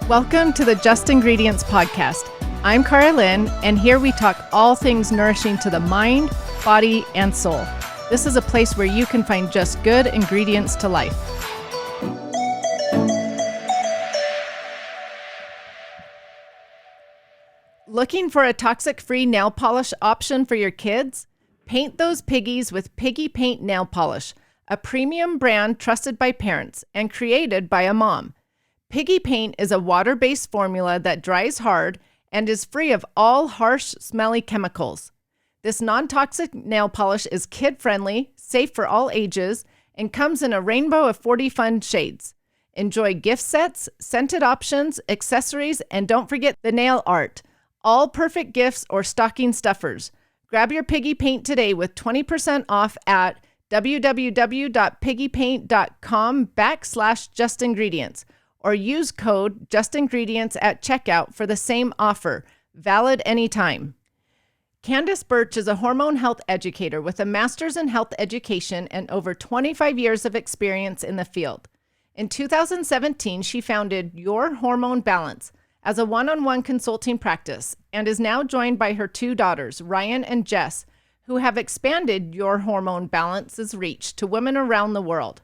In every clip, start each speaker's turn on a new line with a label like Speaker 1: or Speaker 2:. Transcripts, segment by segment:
Speaker 1: Welcome to the Just Ingredients podcast. I'm Cara Lynn, and here we talk all things nourishing to the mind, body, and soul. This is a place where you can find just good ingredients to life. Looking for a toxic-free nail polish option for your kids? Paint those piggies with Piggy Paint Nail Polish, a premium brand trusted by parents and created by a mom. Piggy Paint is a water-based formula that dries hard and is free of all harsh, smelly chemicals. This non-toxic nail polish is kid-friendly, safe for all ages, and comes in a rainbow of 40 fun shades. Enjoy gift sets, scented options, accessories, and don't forget the nail art. All perfect gifts or stocking stuffers. Grab your Piggy Paint today with 20% off at www.piggypaint.com/justingredients or use code justingredients at checkout for the same offer, valid anytime. Candace Burch is a hormone health educator with a master's in health education and over 25 years of experience in the field. In 2017, she founded Your Hormone Balance as a one-on-one consulting practice and is now joined by her two daughters, Ryan and Jess, who have expanded Your Hormone Balance's reach to women around the world.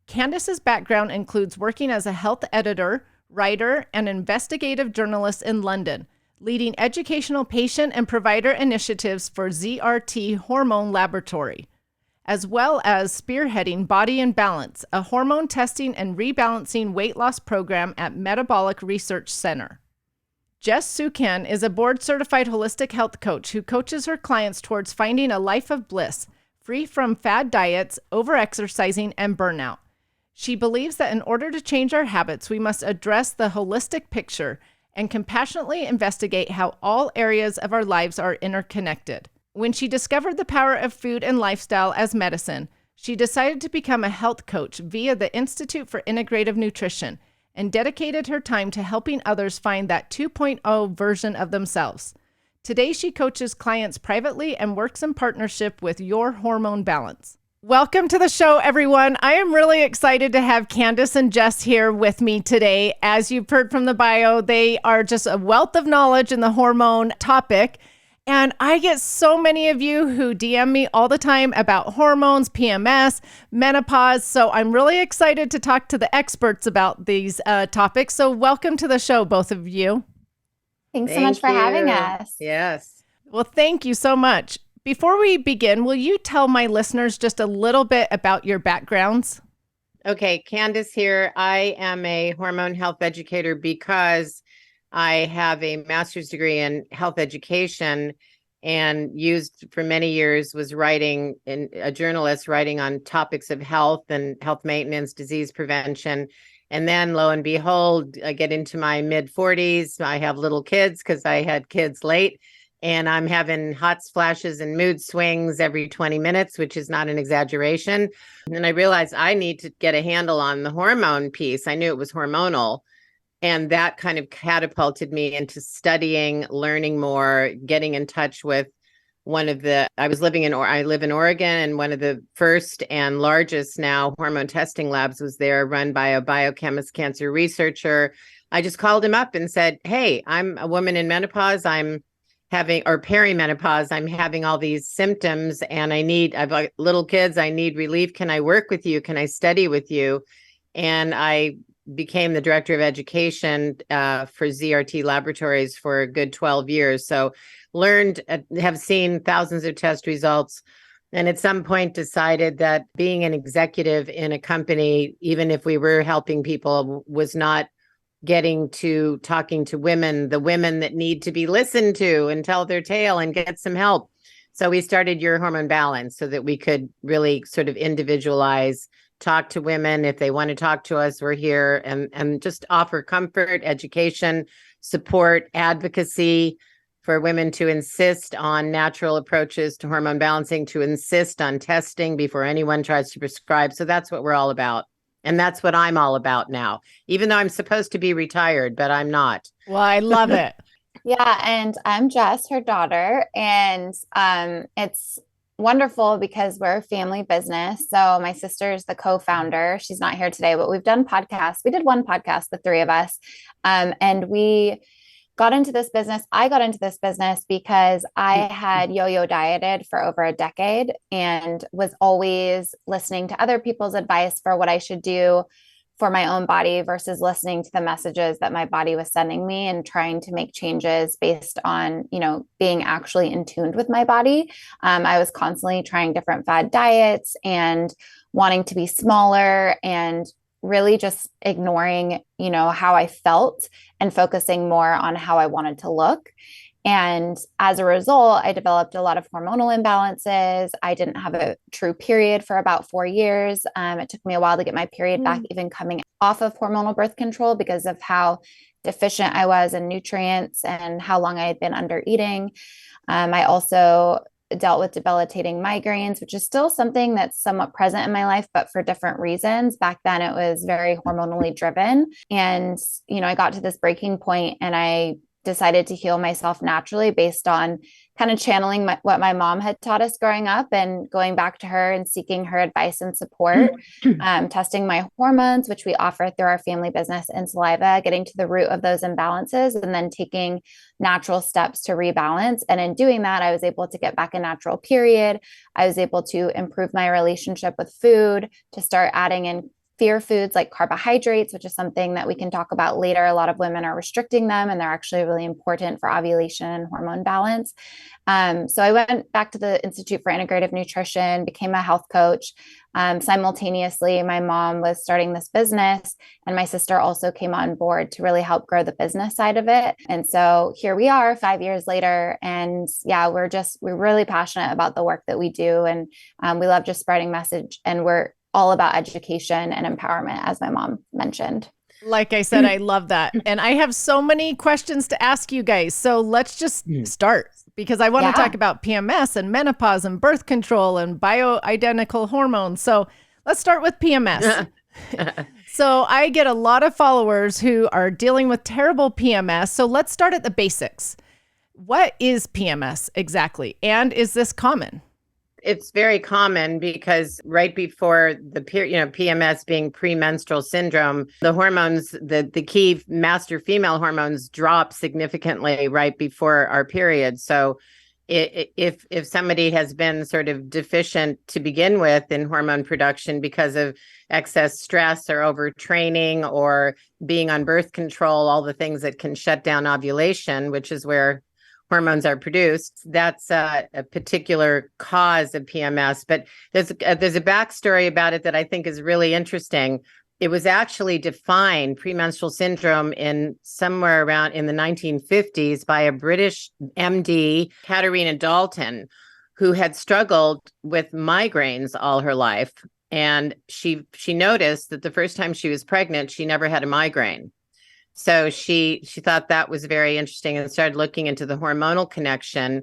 Speaker 1: Candace's background includes working as a health editor, writer, and investigative journalist in London, leading educational patient and provider initiatives for ZRT Hormone Laboratory, as well as spearheading Body and Balance, a hormone testing and rebalancing weight loss program at Metabolic Research Center. Jess Suchan is a board-certified holistic health coach who coaches her clients towards finding a life of bliss, free from fad diets, overexercising, and burnout. She believes that in order to change our habits, we must address the holistic picture and compassionately investigate how all areas of our lives are interconnected. When she discovered the power of food and lifestyle as medicine, she decided to become a health coach via the Institute for Integrative Nutrition and dedicated her time to helping others find that 2.0 version of themselves. Today, she coaches clients privately and works in partnership with Your Hormone Balance. Welcome to the show, everyone. I am really excited to have Candace and Jess here with me today. As you've heard from the bio, they are just a wealth of knowledge in the hormone topic. And I get so many of you who DM me all the time about hormones, PMS, menopause. So I'm really excited to talk to the experts about these topics. So welcome to the show, both of you.
Speaker 2: Thanks so much for having us.
Speaker 3: Yes.
Speaker 1: Well, thank you so much. Before we begin, will you tell my listeners just a little bit about your backgrounds?
Speaker 3: Okay, Candace here. I am a hormone health educator because I have a master's degree in health education and used for many years was writing in a journalist writing on topics of health and health maintenance, disease prevention. And then lo and behold, I get into my mid 40s. I have little kids because I had kids late. And I'm having hot flashes and mood swings every 20 minutes, which is not an exaggeration. And I realized I need to get a handle on the hormone piece. I knew it was hormonal. And that kind of catapulted me into studying, learning more, getting in touch with I live in Oregon, and one of the first and largest now hormone testing labs was there, run by a biochemist, cancer researcher. I just called him up and said, hey, I'm a woman in menopause. Or perimenopause, I'm having all these symptoms and I've got little kids, I need relief. Can I work with you? Can I study with you? And I became the director of education for ZRT laboratories for a good 12 years. So have seen thousands of test results. And at some point decided that being an executive in a company, even if we were helping people, was not getting to talking to women, the women that need to be listened to and tell their tale and get some help. So we started Your Hormone Balance so that we could really sort of individualize, talk to women. If they want to talk to us, we're here, and just offer comfort, education, support, advocacy for women to insist on natural approaches to hormone balancing, to insist on testing before anyone tries to prescribe. So that's what we're all about. And that's what I'm all about now, even though I'm supposed to be retired, but I'm not.
Speaker 1: Well, I love it.
Speaker 2: Yeah. And I'm Jess, her daughter. And it's wonderful because we're a family business. So my sister's the co-founder. She's not here today, but we've done podcasts. We did one podcast, the three of us. And we got into this business. I got into this business because I had yo-yo dieted for over a decade and was always listening to other people's advice for what I should do for my own body versus listening to the messages that my body was sending me and trying to make changes based on, being actually in tune with my body. I was constantly trying different fad diets and wanting to be smaller and really just ignoring, how I felt and focusing more on how I wanted to look. And as a result, I developed a lot of hormonal imbalances. I didn't have a true period for about 4 years. It took me a while to get my period back, even coming off of hormonal birth control because of how deficient I was in nutrients and how long I had been under eating. I also dealt with debilitating migraines, which is still something that's somewhat present in my life, but for different reasons. Back then, it was very hormonally driven. And, I got to this breaking point and I decided to heal myself naturally based on kind of channeling what my mom had taught us growing up and going back to her and seeking her advice and support, testing my hormones, which we offer through our family business in Saliva, getting to the root of those imbalances and then taking natural steps to rebalance. And in doing that, I was able to get back a natural period. I was able to improve my relationship with food, to start adding in fear foods like carbohydrates, which is something that we can talk about later. A lot of women are restricting them, and they're actually really important for ovulation and hormone balance. So I went back to the Institute for Integrative Nutrition, became a health coach. Simultaneously, my mom was starting this business, and my sister also came on board to really help grow the business side of it. And so here we are 5 years later. And yeah, we're really passionate about the work that we do. And we love just spreading message. And we're all about education and empowerment, as my mom mentioned.
Speaker 1: Like I said, I love that. And I have so many questions to ask you guys. So let's just start, because I want to talk about PMS and menopause and birth control and bioidentical hormones. So let's start with PMS. So I get a lot of followers who are dealing with terrible PMS. So let's start at the basics. What is PMS exactly? And is this common?
Speaker 3: It's very common because right before the period, PMS being premenstrual syndrome, the hormones, the key master female hormones drop significantly right before our period. So if somebody has been sort of deficient to begin with in hormone production because of excess stress or overtraining or being on birth control, all the things that can shut down ovulation, which is where hormones are produced, that's a particular cause of PMS. But there's a backstory about it that I think is really interesting. It was actually defined, premenstrual syndrome, in somewhere around in the 1950s by a British MD, Katerina Dalton, who had struggled with migraines all her life. And she noticed that the first time she was pregnant, she never had a migraine. So she thought that was very interesting and started looking into the hormonal connection,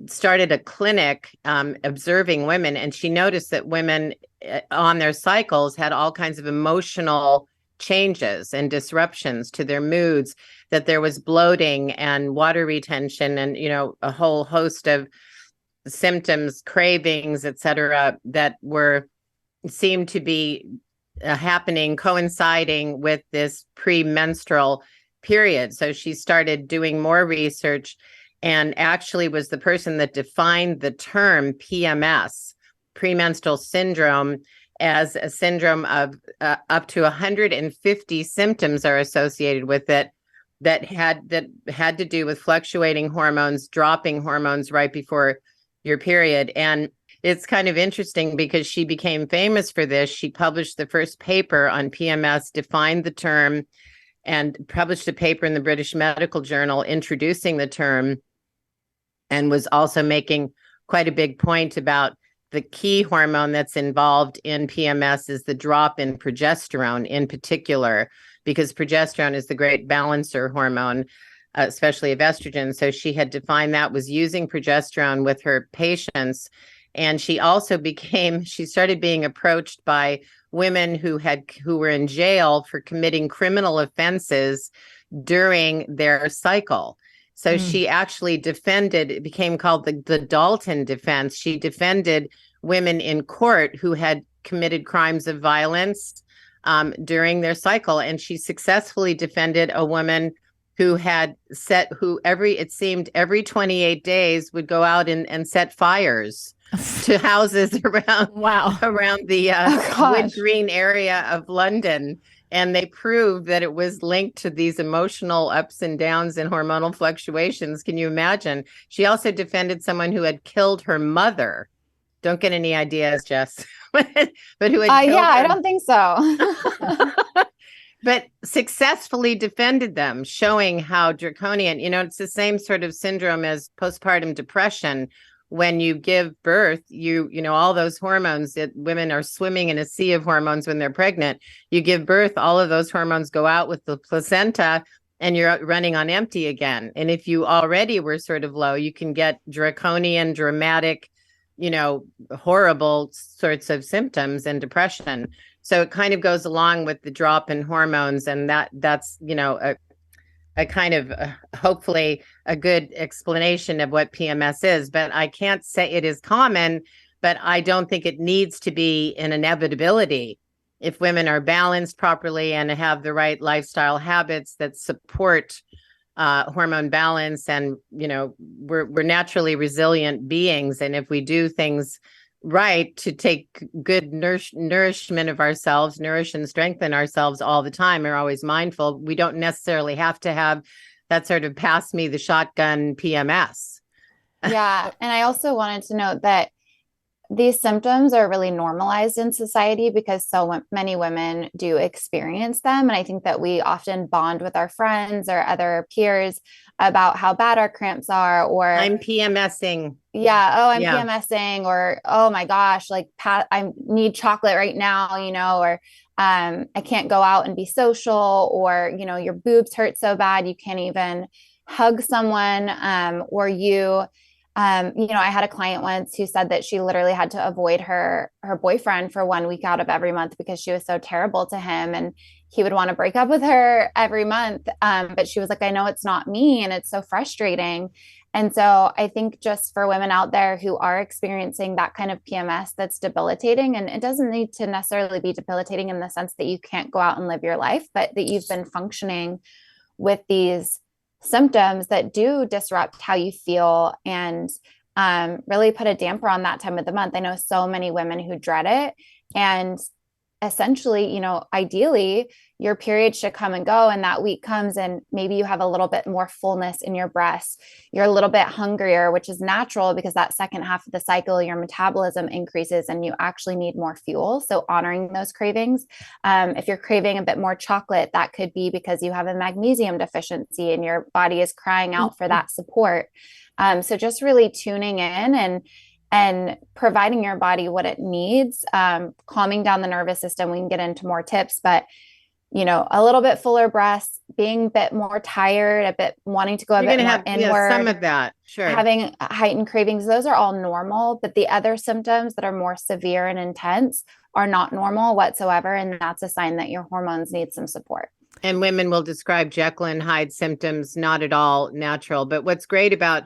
Speaker 3: started a clinic observing women. And she noticed that women on their cycles had all kinds of emotional changes and disruptions to their moods, that there was bloating and water retention and, a whole host of symptoms, cravings, et cetera, that seemed to be happening, coinciding with this premenstrual period. So she started doing more research and actually was the person that defined the term PMS, premenstrual syndrome, as a syndrome of up to 150 symptoms are associated with it that had to do with fluctuating hormones, dropping hormones right before your period. And it's kind of interesting because she became famous for this. She published the first paper on PMS, defined the term, and published a paper in the British Medical Journal introducing the term, and was also making quite a big point about the key hormone that's involved in PMS is the drop in progesterone in particular, because progesterone is the great balancer hormone, especially of estrogen. So she had defined that, was using progesterone with her patients. And she also she started being approached by women who were in jail for committing criminal offenses during their cycle. So she actually defended, it became called the Dalton defense. She defended women in court who had committed crimes of violence during their cycle. And she successfully defended a woman who had it seemed every 28 days would go out and set fires to houses around the Wood Green area of London. And they proved that it was linked to these emotional ups and downs and hormonal fluctuations. Can you imagine? She also defended someone who had killed her mother. Don't get any ideas, Jess. But who had killed her.
Speaker 2: I don't think so.
Speaker 3: But successfully defended them, showing how draconian, it's the same sort of syndrome as postpartum depression. When you give birth, all those hormones that women are swimming in a sea of hormones when they're pregnant, you give birth, all of those hormones go out with the placenta and you're running on empty again. And if you already were sort of low, you can get draconian, dramatic, horrible sorts of symptoms and depression. So it kind of goes along with the drop in hormones. And that's, a kind of hopefully a good explanation of what PMS is. But I can't say it is common, but I don't think it needs to be an inevitability. If women are balanced properly and have the right lifestyle habits that support hormone balance, and we're naturally resilient beings, and if we do things right to take good nourishment of ourselves, nourish and strengthen ourselves all the time, are always mindful, we don't necessarily have to have that sort of pass me the shotgun PMS.
Speaker 2: Yeah. And I also wanted to note that these symptoms are really normalized in society because so many women do experience them. And I think that we often bond with our friends or other peers about how bad our cramps are, or
Speaker 3: I'm PMSing.
Speaker 2: Yeah. Oh, I'm PMSing, or, oh my gosh, like I need chocolate right now, or I can't go out and be social, or, your boobs hurt so bad you can't even hug someone, or I had a client once who said that she literally had to avoid her boyfriend for 1 week out of every month because she was so terrible to him, and he would want to break up with her every month. But she was like, I know it's not me, and it's so frustrating. And so I think just for women out there who are experiencing that kind of PMS that's debilitating, and it doesn't need to necessarily be debilitating in the sense that you can't go out and live your life, but that you've been functioning with these symptoms that do disrupt how you feel and really put a damper on that time of the month. I know so many women who dread it, and essentially, ideally your period should come and go, and that week comes and maybe you have a little bit more fullness in your breasts. You're a little bit hungrier, which is natural because that second half of the cycle, your metabolism increases and you actually need more fuel. So honoring those cravings. If you're craving a bit more chocolate, that could be because you have a magnesium deficiency and your body is crying out for that support. So just really tuning in and providing your body what it needs, calming down the nervous system. We can get into more tips, but a little bit fuller breasts, being a bit more tired, a bit wanting to go a bit more inward.
Speaker 3: Some of that, sure.
Speaker 2: Having heightened cravings, those are all normal, but the other symptoms that are more severe and intense are not normal whatsoever. And that's a sign that your hormones need some support.
Speaker 3: And women will describe Jekyll and Hyde symptoms, not at all natural. But what's great about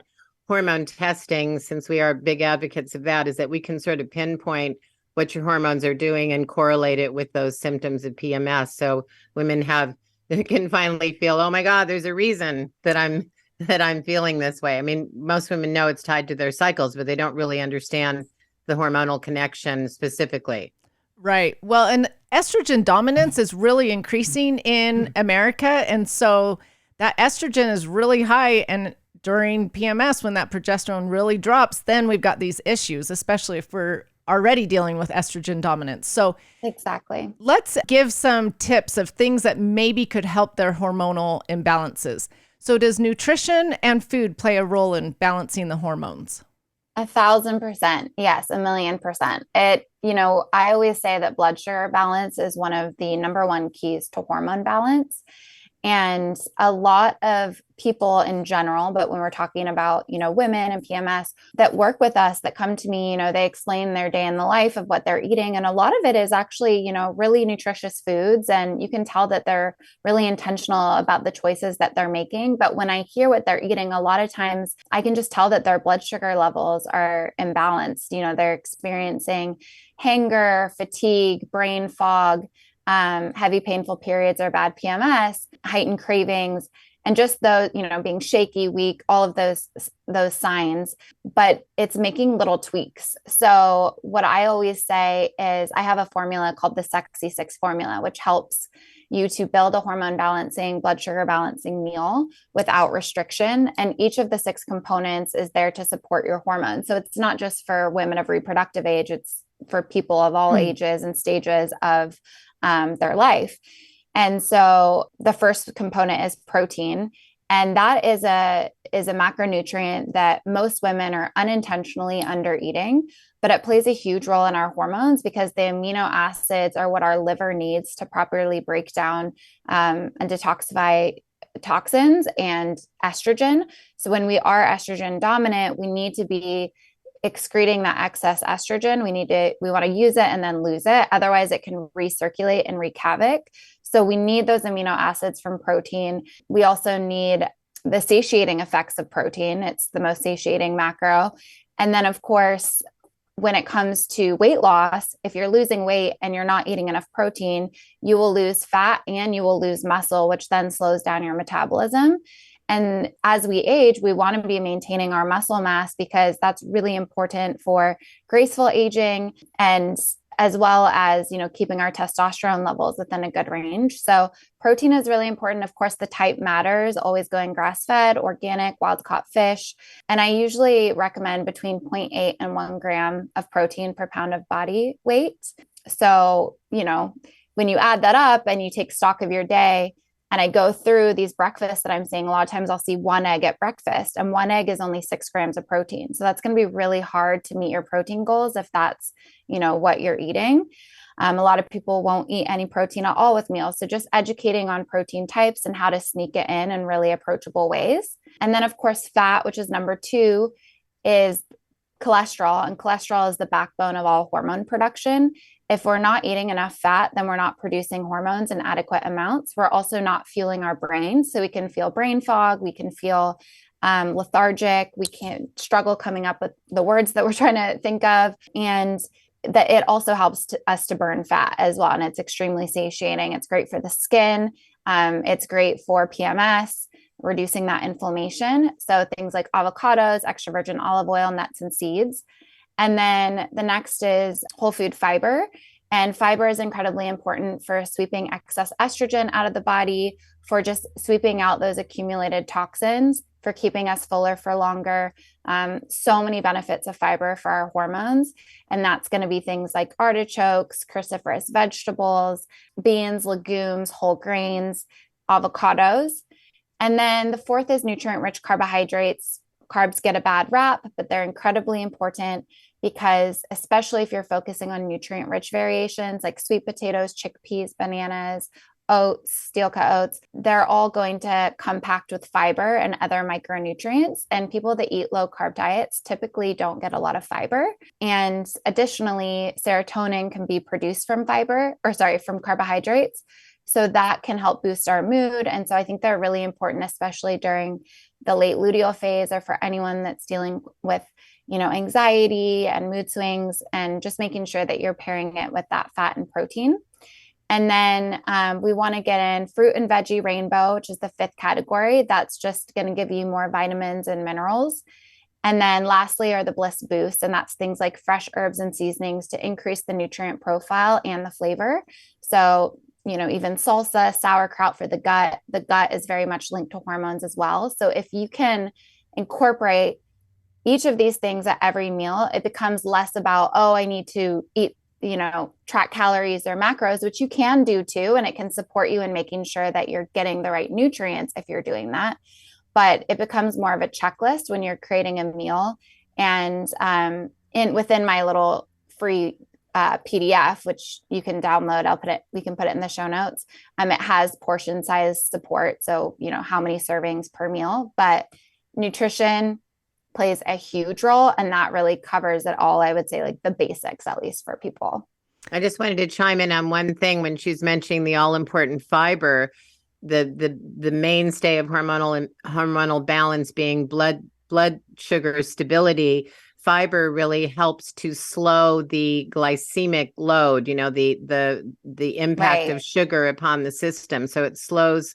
Speaker 3: hormone testing, since we are big advocates of that, is that we can sort of pinpoint what your hormones are doing and correlate it with those symptoms of PMS. So women can finally feel, oh my God, there's a reason that I'm feeling this way. I mean, most women know it's tied to their cycles, but they don't really understand the hormonal connection specifically.
Speaker 1: Right. Well, and estrogen dominance is really increasing in America. And so that estrogen is really high, and during PMS, when that progesterone really drops, then we've got these issues, especially if we're already dealing with estrogen dominance. So
Speaker 2: exactly.
Speaker 1: Let's give some tips of things that maybe could help their hormonal imbalances. So does nutrition and food play a role in balancing the hormones?
Speaker 2: 1,000%. Yes, 1,000,000%. I always say that blood sugar balance is one of the number one keys to hormone balance. And a lot of people in general, but when we're talking about, women and PMS that work with us, that come to me, they explain their day in the life of what they're eating. And a lot of it is actually, really nutritious foods. And you can tell that they're really intentional about the choices that they're making. But when I hear what they're eating, a lot of times I can just tell that their blood sugar levels are imbalanced. They're experiencing hunger, fatigue, brain fog, heavy painful periods or bad PMS, heightened cravings, and just those, being shaky, weak, all of those signs, but it's making little tweaks. So what I always say is I have a formula called the Sexy Six formula, which helps you to build a hormone balancing, blood sugar balancing meal without restriction. And each of the 6 components is there to support your hormones. So it's not just for women of reproductive age, it's for people of all ages and stages of their life. And so the first component is protein. And that is a macronutrient that most women are unintentionally under eating, but it plays a huge role in our hormones because the amino acids are what our liver needs to properly break down and detoxify toxins and estrogen. So when we are estrogen dominant, we need to be excreting that excess estrogen. We want to use it and then lose it. Otherwise, it can recirculate and wreak havoc. So we need those amino acids from protein. We also need the satiating effects of protein. It's the most satiating macro. And then, of course, when it comes to weight loss, if you're losing weight and you're not eating enough protein, you will lose fat and you will lose muscle, which then slows down your metabolism. And as we age, we want to be maintaining our muscle mass because that's really important for graceful aging and as well as, keeping our testosterone levels within a good range. So protein is really important. Of course, the type matters, always going grass-fed, organic, wild-caught fish. And I usually recommend between 0.8 and 1 gram of protein per pound of body weight. So, when you add that up and you take stock of your day, and I go through these breakfasts that I'm seeing, a lot of times I'll see 1 egg at breakfast, and 1 egg is only 6 grams of protein. So that's going to be really hard to meet your protein goals if that's, what you're eating. A lot of people won't eat any protein at all with meals. So just educating on protein types and how to sneak it in really approachable ways. And then, of course, fat, which is number 2, is cholesterol. And cholesterol is the backbone of all hormone production. If we're not eating enough fat, then we're not producing hormones in adequate amounts. We're also not fueling our brain. So we can feel brain fog. We can feel lethargic. We can struggle coming up with the words that we're trying to think of. And that it also helps us to burn fat as well. And it's extremely satiating. It's great for the skin. It's great for PMS, reducing that inflammation. So things like avocados, extra virgin olive oil, nuts and seeds. And then the next is whole food fiber. And fiber is incredibly important for sweeping excess estrogen out of the body, for just sweeping out those accumulated toxins, for keeping us fuller for longer. So many benefits of fiber for our hormones. And that's going to be things like artichokes, cruciferous vegetables, beans, legumes, whole grains, avocados. And then the fourth is nutrient-rich carbohydrates. Carbs get a bad rap, but they're incredibly important because especially if you're focusing on nutrient-rich variations like sweet potatoes, chickpeas, bananas, oats, steel cut oats, they're all going to come packed with fiber and other micronutrients. And people that eat low carb diets typically don't get a lot of fiber. And additionally, serotonin can be produced from from carbohydrates. So that can help boost our mood. And so I think they're really important, especially during the late luteal phase or for anyone that's dealing with, anxiety and mood swings, and just making sure that you're pairing it with that fat and protein. And then we want to get in fruit and veggie rainbow, which is the 5th category. That's just going to give you more vitamins and minerals. And then lastly are the bliss boosts, and that's things like fresh herbs and seasonings to increase the nutrient profile and the flavor. So, even salsa, sauerkraut for the gut is very much linked to hormones as well. So if you can incorporate each of these things at every meal, it becomes less about, I need to eat, track calories or macros, which you can do too. And it can support you in making sure that you're getting the right nutrients if you're doing that. But it becomes more of a checklist when you're creating a meal. And within my little free PDF, which you can download. We can put it in the show notes. It has portion size support. So, how many servings per meal, but nutrition plays a huge role. And that really covers it all. I would say like the basics, at least for people.
Speaker 3: I just wanted to chime in on one thing when she's mentioning the all important fiber, the mainstay of hormonal balance being blood sugar stability. Fiber really helps to slow the glycemic load, the impact of sugar upon the system. So it slows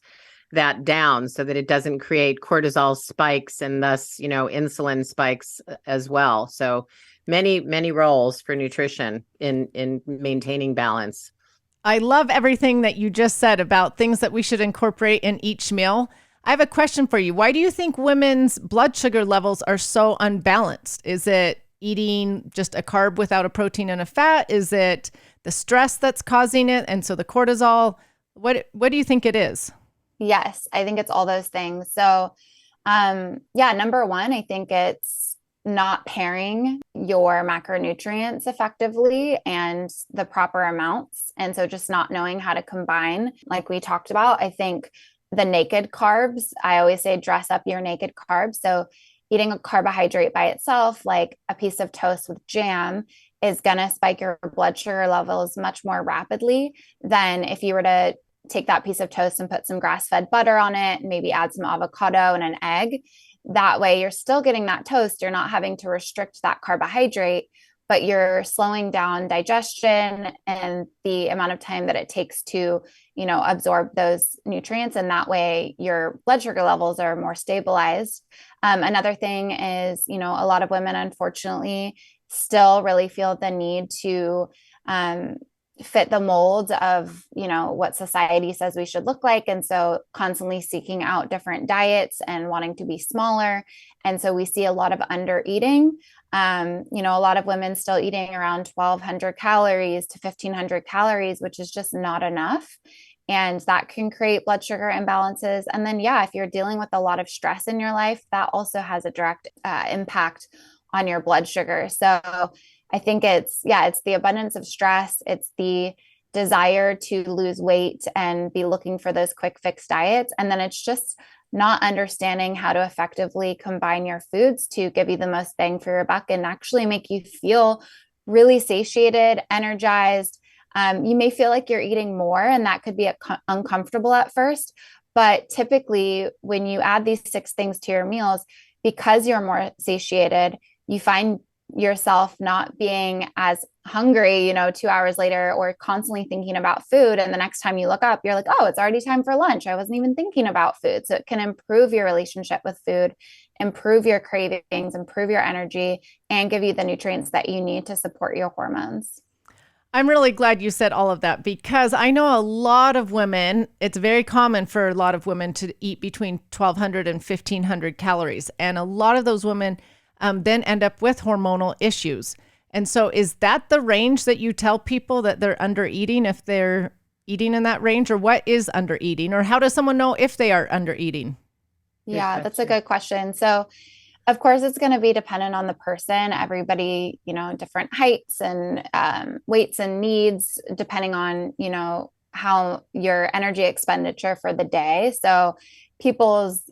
Speaker 3: that down so that it doesn't create cortisol spikes and thus, insulin spikes as well. So many roles for nutrition in maintaining balance.
Speaker 1: I love everything that you just said about things that we should incorporate in each meal. I have a question for you. Why do you think women's blood sugar levels are so unbalanced? Is it eating just a carb without a protein and a fat? Is it the stress that's causing it? And so the cortisol, what do you think it is?
Speaker 2: Yes, I think it's all those things. So, number one, I think it's not pairing your macronutrients effectively and the proper amounts. And so just not knowing how to combine, like we talked about. I think the naked carbs, I always say dress up your naked carbs. So eating a carbohydrate by itself, like a piece of toast with jam, is going to spike your blood sugar levels much more rapidly than if you were to take that piece of toast and put some grass-fed butter on it, and maybe add some avocado and an egg. That way you're still getting that toast. You're not having to restrict that carbohydrate, but you're slowing down digestion and the amount of time that it takes to, absorb those nutrients. And that way your blood sugar levels are more stabilized. Another thing is, a lot of women, unfortunately, still really feel the need to fit the mold of, what society says we should look like. And so constantly seeking out different diets and wanting to be smaller. And so we see a lot of under eating. A lot of women still eating around 1,200 calories to 1,500 calories, which is just not enough. And that can create blood sugar imbalances. And then, if you're dealing with a lot of stress in your life, that also has a direct impact on your blood sugar. So I think it's the abundance of stress. It's the desire to lose weight and be looking for those quick fix diets. And then it's just not understanding how to effectively combine your foods to give you the most bang for your buck and actually make you feel really satiated, energized. You may feel like you're eating more, and that could be uncomfortable at first. But typically, when you add these 6 things to your meals, because you're more satiated, you find yourself not being as hungry, 2 hours later, or constantly thinking about food. And the next time you look up, you're like, oh, it's already time for lunch. I wasn't even thinking about food. So it can improve your relationship with food, improve your cravings, improve your energy, and give you the nutrients that you need to support your hormones.
Speaker 1: I'm really glad you said all of that, because I know a lot of women, it's very common for a lot of women to eat between 1,200 and 1,500 calories. And a lot of those women then end up with hormonal issues. And so is that the range that you tell people that they're under eating, if they're eating in that range? Or what is under eating? Or how does someone know if they are under eating?
Speaker 2: Yeah, that's a good question. So of course, it's going to be dependent on the person. Everybody, different heights and weights and needs, depending on, how your energy expenditure for the day. So people's,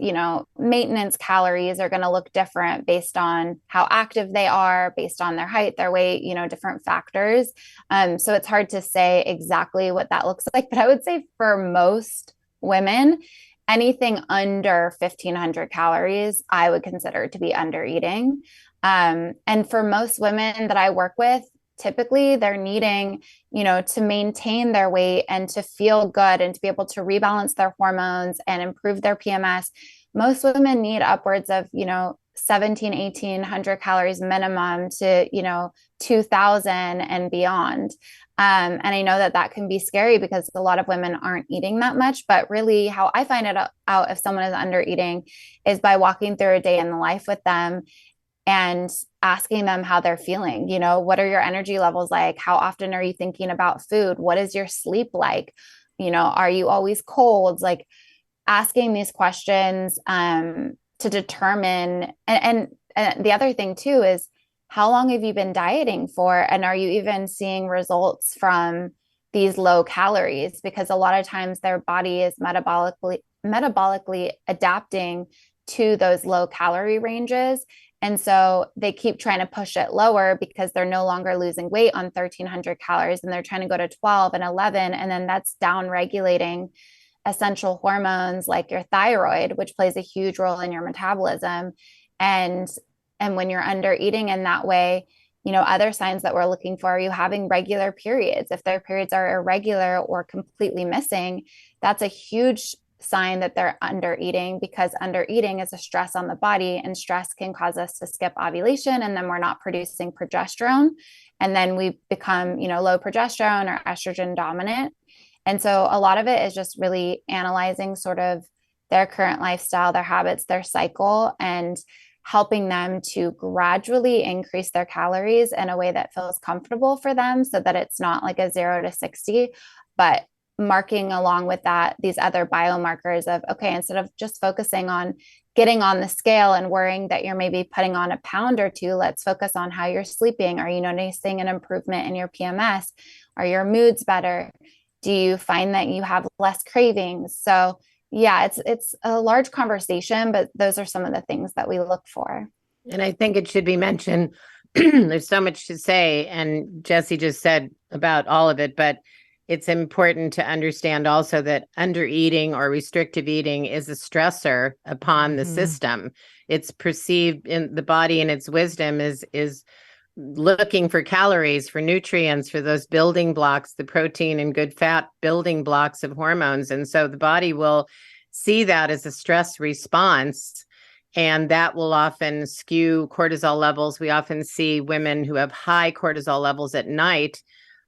Speaker 2: maintenance calories are going to look different based on how active they are, based on their height, their weight, different factors. So it's hard to say exactly what that looks like. But I would say for most women, anything under 1,500 calories, I would consider to be under eating. And for most women that I work with, typically they're needing, to maintain their weight and to feel good and to be able to rebalance their hormones and improve their PMS. Most women need upwards of, 1,100 calories minimum to, 2,000 and beyond. And I know that can be scary because a lot of women aren't eating that much, but really how I find it out if someone is under eating is by walking through a day in the life with them and asking them how they're feeling. What are your energy levels like? How often are you thinking about food? What is your sleep like? Are you always cold? Like asking these questions to determine. And the other thing too is how long have you been dieting for? And are you even seeing results from these low calories? Because a lot of times their body is metabolically adapting to those low calorie ranges. And so they keep trying to push it lower because they're no longer losing weight on 1,300 calories and they're trying to go to 12 and 11. And then that's down regulating essential hormones like your thyroid, which plays a huge role in your metabolism. And when you're under eating in that way, other signs that we're looking for, are you having regular periods? If their periods are irregular or completely missing, that's a huge sign that they're under eating, because under eating is a stress on the body, and stress can cause us to skip ovulation, and then we're not producing progesterone, and then we become low progesterone or estrogen dominant. And so a lot of it is just really analyzing sort of their current lifestyle, their habits, their cycle, and helping them to gradually increase their calories in a way that feels comfortable for them, so that it's not like a 0 to 60, but marking along with that these other biomarkers of, okay, instead of just focusing on getting on the scale and worrying that you're maybe putting on a pound or two, let's focus on how you're sleeping. Are you noticing an improvement in your PMS? Are your moods better? Do you find that you have less cravings? So yeah, it's a large conversation, but those are some of the things that we look for.
Speaker 3: And I think it should be mentioned, there's so much to say, and Jessie just said about all of it, but it's important to understand also that under eating or restrictive eating is a stressor upon the system. It's perceived in the body, and its wisdom is looking for calories, for nutrients, for those building blocks, the protein and good fat building blocks of hormones. And so the body will see that as a stress response, and that will often skew cortisol levels. We often see women who have high cortisol levels at night.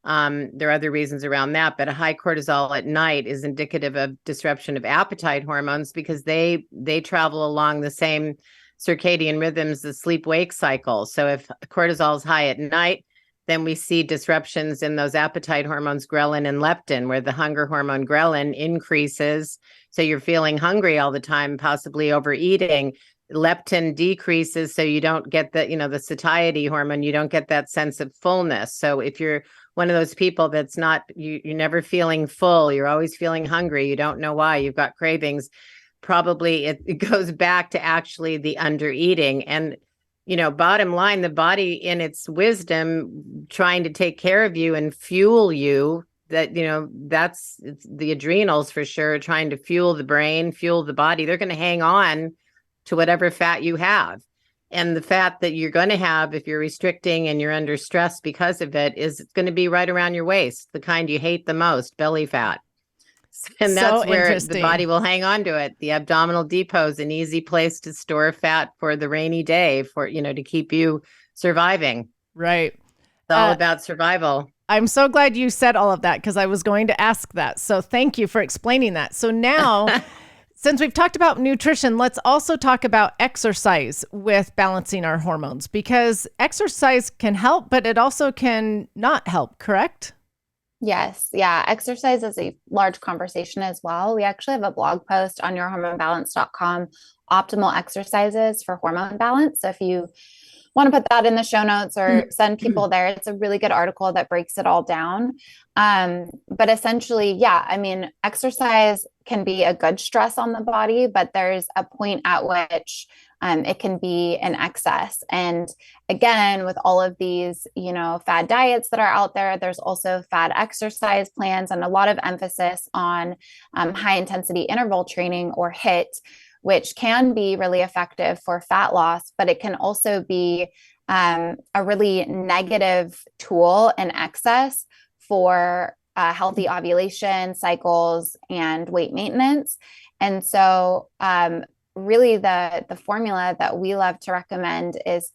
Speaker 3: There are other reasons around that, but a high cortisol at night is indicative of disruption of appetite hormones, because they travel along the same circadian rhythms, the sleep-wake cycle. So if cortisol is high at night, then we see disruptions in those appetite hormones, ghrelin and leptin, where the hunger hormone ghrelin increases. So you're feeling hungry all the time, possibly overeating. Leptin decreases, so you don't get the satiety hormone, you don't get that sense of fullness. So if you're one of those people that's not, you're never feeling full, you're always feeling hungry, you don't know why, you've got cravings, probably it goes back to actually the under eating. And bottom line, the body in its wisdom trying to take care of you and fuel you, that's the adrenals for sure, trying to fuel the brain, fuel the body. They're going to hang on to whatever fat you have. And the fat that you're going to have, if you're restricting and you're under stress because of it, is going to be right around your waist, the kind you hate the most, belly fat. And that's where the body will hang on to it. The abdominal depot is an easy place to store fat for the rainy day, for, to keep you surviving.
Speaker 1: Right.
Speaker 3: It's all about survival.
Speaker 1: I'm so glad you said all of that, because I was going to ask that. So thank you for explaining that. So now, since we've talked about nutrition, let's also talk about exercise with balancing our hormones, because exercise can help, but it also can not help, correct?
Speaker 2: Yes. Yeah. Exercise is a large conversation as well. We actually have a blog post on yourhormonebalance.com, optimal exercises for hormone balance. So if you want to put that in the show notes or send people there, it's a really good article that breaks it all down. But essentially, yeah, I mean, exercise can be a good stress on the body, but there's a point at which it can be in excess. And again, with all of these, fad diets that are out there, there's also fad exercise plans and a lot of emphasis on high intensity interval training, or HIIT, which can be really effective for fat loss, but it can also be a really negative tool in excess for healthy ovulation cycles and weight maintenance. And so really the formula that we love to recommend is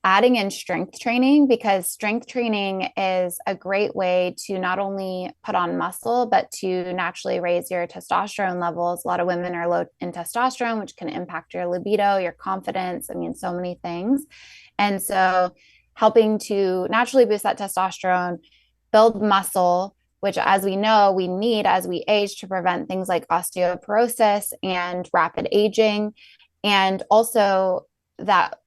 Speaker 2: adding in strength training, because strength training is a great way to not only put on muscle, but to naturally raise your testosterone levels. A lot of women are low in testosterone, which can impact your libido, your confidence. I mean, so many things. And so helping to naturally boost that testosterone, build muscle, which, as we know, we need as we age to prevent things like osteoporosis and rapid aging. And also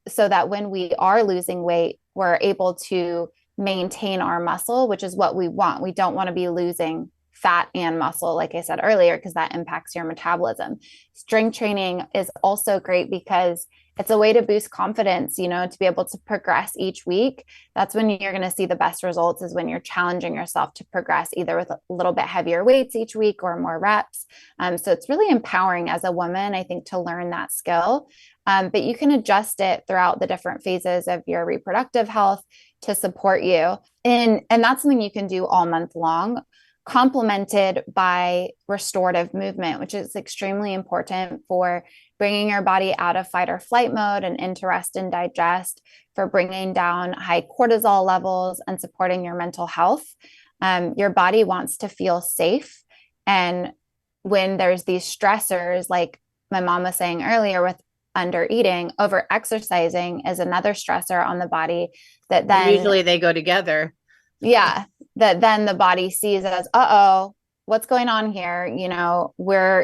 Speaker 2: so that when we are losing weight, we're able to maintain our muscle, which is what we want. We don't want to be losing fat and muscle, like I said earlier, because that impacts your metabolism. Strength training is also great because it's a way to boost confidence, to be able to progress each week. That's when you're going to see the best results, is when you're challenging yourself to progress either with a little bit heavier weights each week or more reps. So it's really empowering as a woman, I think, to learn that skill. But you can adjust it throughout the different phases of your reproductive health to support you. And that's something you can do all month long, complemented by restorative movement, which is extremely important for bringing your body out of fight or flight mode and into rest and digest, for bringing down high cortisol levels and supporting your mental health. Your body wants to feel safe. And when there's these stressors, like my mom was saying earlier, with under eating, over exercising is another stressor on the body that then
Speaker 3: usually they go together.
Speaker 2: Yeah. That then the body sees as, what's going on here?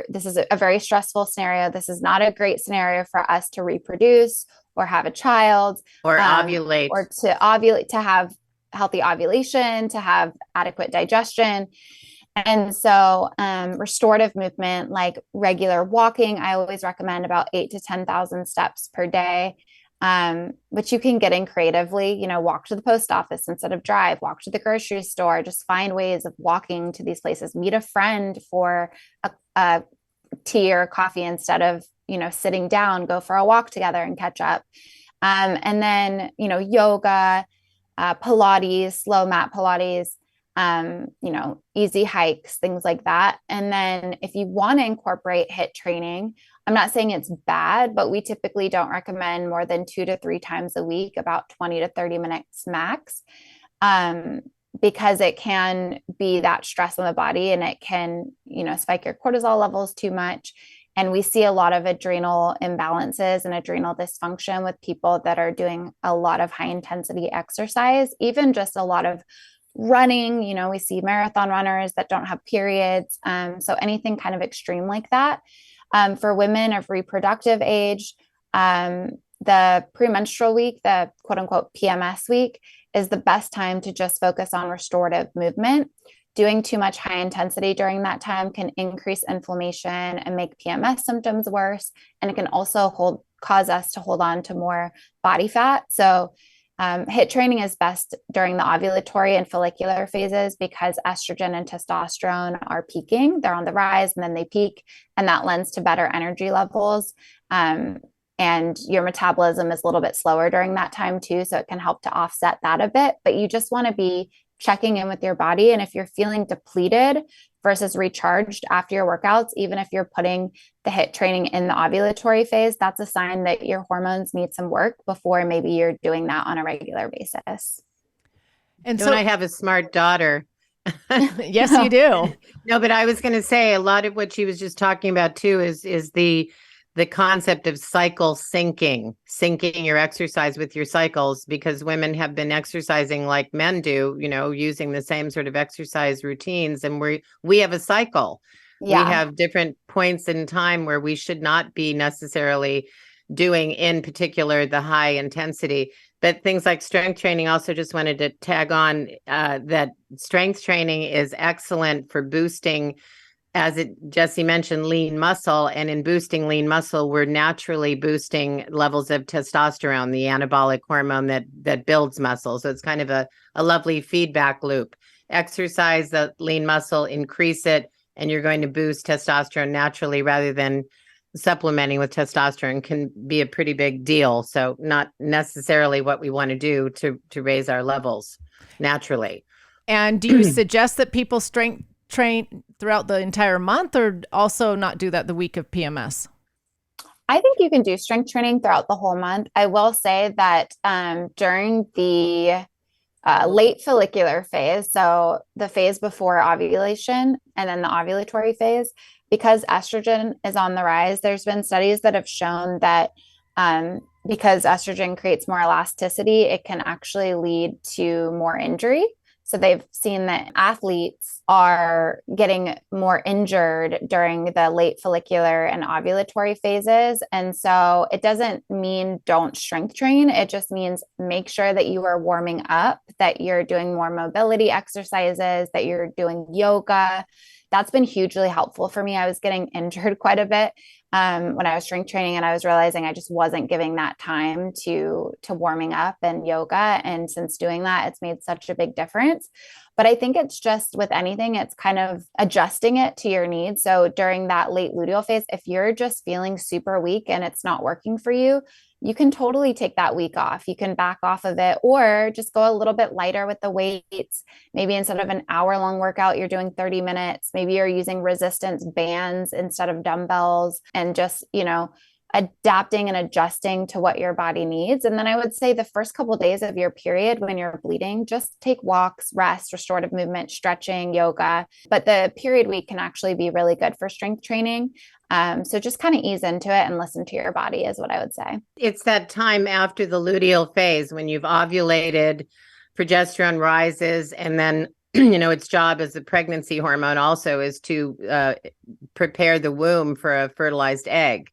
Speaker 2: This is a very stressful scenario. This is not a great scenario for us to reproduce or have a child
Speaker 3: or ovulate,
Speaker 2: or to ovulate, to have healthy ovulation, to have adequate digestion. And so restorative movement, like regular walking, I always recommend about 8,000 to 10,000 steps per day. But you can get in creatively, walk to the post office instead of drive, walk to the grocery store, just find ways of walking to these places, meet a friend for a tea or coffee instead of, sitting down, go for a walk together and catch up. And then, yoga, Pilates, slow mat Pilates, easy hikes, things like that. And then if you want to incorporate HIIT training, I'm not saying it's bad, but we typically don't recommend more than 2 to 3 times a week, about 20 to 30 minutes max, because it can be that stress on the body, and it can, spike your cortisol levels too much. And we see a lot of adrenal imbalances and adrenal dysfunction with people that are doing a lot of high intensity exercise, even just a lot of running. We see marathon runners that don't have periods. So anything kind of extreme like that. For women of reproductive age, the premenstrual week, the quote unquote PMS week, is the best time to just focus on restorative movement. Doing too much high intensity during that time can increase inflammation and make PMS symptoms worse. And it can also cause us to hold on to more body fat. So HIIT training is best during the ovulatory and follicular phases, because estrogen and testosterone are peaking. They're on the rise and then they peak, and that lends to better energy levels. And your metabolism is a little bit slower during that time too. So it can help to offset that a bit, but you just want to be checking in with your body. And if you're feeling depleted versus recharged after your workouts, even if you're putting the HIIT training in the ovulatory phase, that's a sign that your hormones need some work before maybe you're doing that on a regular basis.
Speaker 3: And so I have a smart daughter.
Speaker 1: Yes, you do.
Speaker 3: No, but I was going to say a lot of what she was just talking about too is the concept of cycle syncing your exercise with your cycles, because women have been exercising like men do, using the same sort of exercise routines. And we have a cycle. Yeah. We have different points in time where we should not be necessarily doing, in particular, the high intensity. But things like strength training, also just wanted to tag on that strength training is excellent for boosting, as Jessie mentioned, lean muscle. And in boosting lean muscle, we're naturally boosting levels of testosterone, the anabolic hormone that builds muscle. So it's kind of a lovely feedback loop. Exercise the lean muscle, increase it, and you're going to boost testosterone naturally rather than supplementing with testosterone can be a pretty big deal. So not necessarily what we want to do to raise our levels naturally.
Speaker 1: And do you suggest that people strength train throughout the entire month, or also not do that the week of PMS?
Speaker 2: I think you can do strength training throughout the whole month. I will say that during the late follicular phase, so the phase before ovulation and then the ovulatory phase, because estrogen is on the rise, there's been studies that have shown that because estrogen creates more elasticity, it can actually lead to more injury. So they've seen that athletes are getting more injured during the late follicular and ovulatory phases. And so it doesn't mean don't strength train. It just means make sure that you are warming up, that you're doing more mobility exercises, that you're doing yoga. That's been hugely helpful for me. I was getting injured quite a bit when I was strength training, and I was realizing I just wasn't giving that time to warming up and yoga. And since doing that, it's made such a big difference. But I think it's just with anything, it's kind of adjusting it to your needs. So during that late luteal phase, if you're just feeling super weak and it's not working for you, you can totally take that week off. You can back off of it, or just go a little bit lighter with the weights. Maybe instead of an hour-long workout, you're doing 30 minutes. Maybe you're using resistance bands instead of dumbbells, and just, adapting and adjusting to what your body needs. And then I would say the first couple of days of your period when you're bleeding, just take walks, rest, restorative movement, stretching, yoga. But the period week can actually be really good for strength training. So just kind of ease into it and listen to your body is what I would say.
Speaker 3: It's that time after the luteal phase when you've ovulated, progesterone rises, and then its job as a pregnancy hormone also is to prepare the womb for a fertilized egg.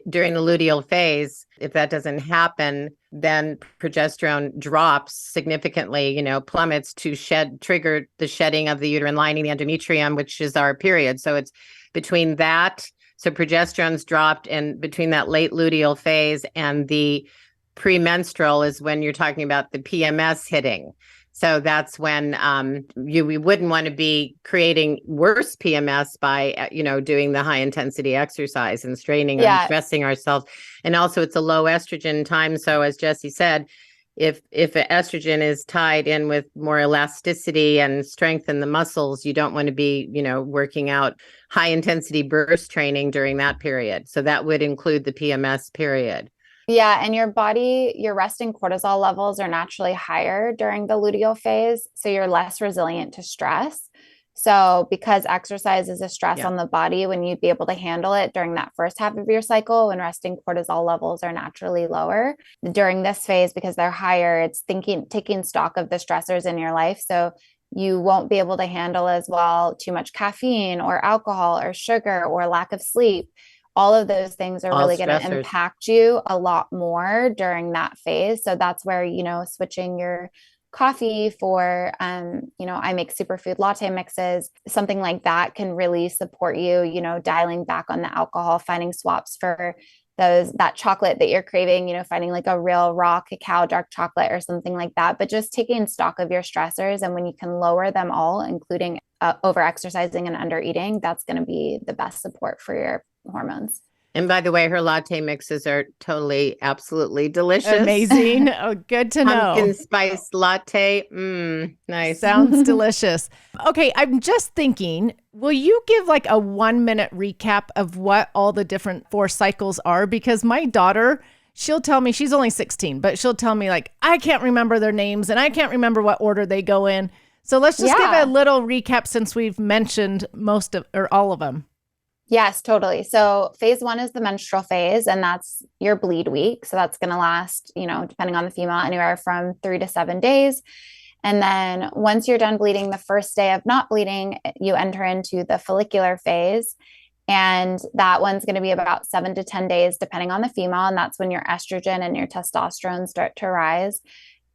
Speaker 3: During the luteal phase, if that doesn't happen, then progesterone drops significantly, plummets to trigger the shedding of the uterine lining, the endometrium, which is our period. So it's between that. So progesterone's dropped, and between that late luteal phase and the premenstrual is when you're talking about the PMS hitting. So that's when we wouldn't want to be creating worse PMS by, doing the high intensity exercise and straining and stressing ourselves. And also it's a low estrogen time. So as Jessie said, if estrogen is tied in with more elasticity and strength in the muscles, you don't want to be, working out high intensity burst training during that period. So that would include the PMS period.
Speaker 2: Yeah. And your resting cortisol levels are naturally higher during the luteal phase. So you're less resilient to stress. So because exercise is a stress on the body, when you'd be able to handle it during that first half of your cycle, when resting cortisol levels are naturally lower during this phase, because they're higher, it's taking stock of the stressors in your life. So you won't be able to handle as well too much caffeine or alcohol or sugar or lack of sleep. All of those things are really going to impact you a lot more during that phase. So that's where, switching your coffee for, I make superfood latte mixes, something like that can really support you, dialing back on the alcohol, finding swaps for that chocolate that you're craving, finding like a real raw cacao dark chocolate or something like that, but just taking stock of your stressors. And when you can lower them all, including over-exercising and under-eating, that's going to be the best support for your hormones.
Speaker 3: And by the way, her latte mixes are totally, absolutely delicious.
Speaker 1: Amazing. Oh, good to know.
Speaker 3: Pumpkin spice latte. Nice.
Speaker 1: Sounds delicious. Okay, I'm just thinking, will you give like a 1-minute recap of what all the different 4 cycles are? Because my daughter, she'll tell me, she's only 16, but she'll tell me like, I can't remember their names and I can't remember what order they go in. So let's just give a little recap since we've mentioned most of, or all of them.
Speaker 2: Yes, totally. So phase 1 is the menstrual phase, and that's your bleed week. So that's going to last, depending on the female, anywhere from 3 to 7 days. And then once you're done bleeding, the first day of not bleeding, you enter into the follicular phase. And that one's going to be about 7 to 10 days, depending on the female. And that's when your estrogen and your testosterone start to rise.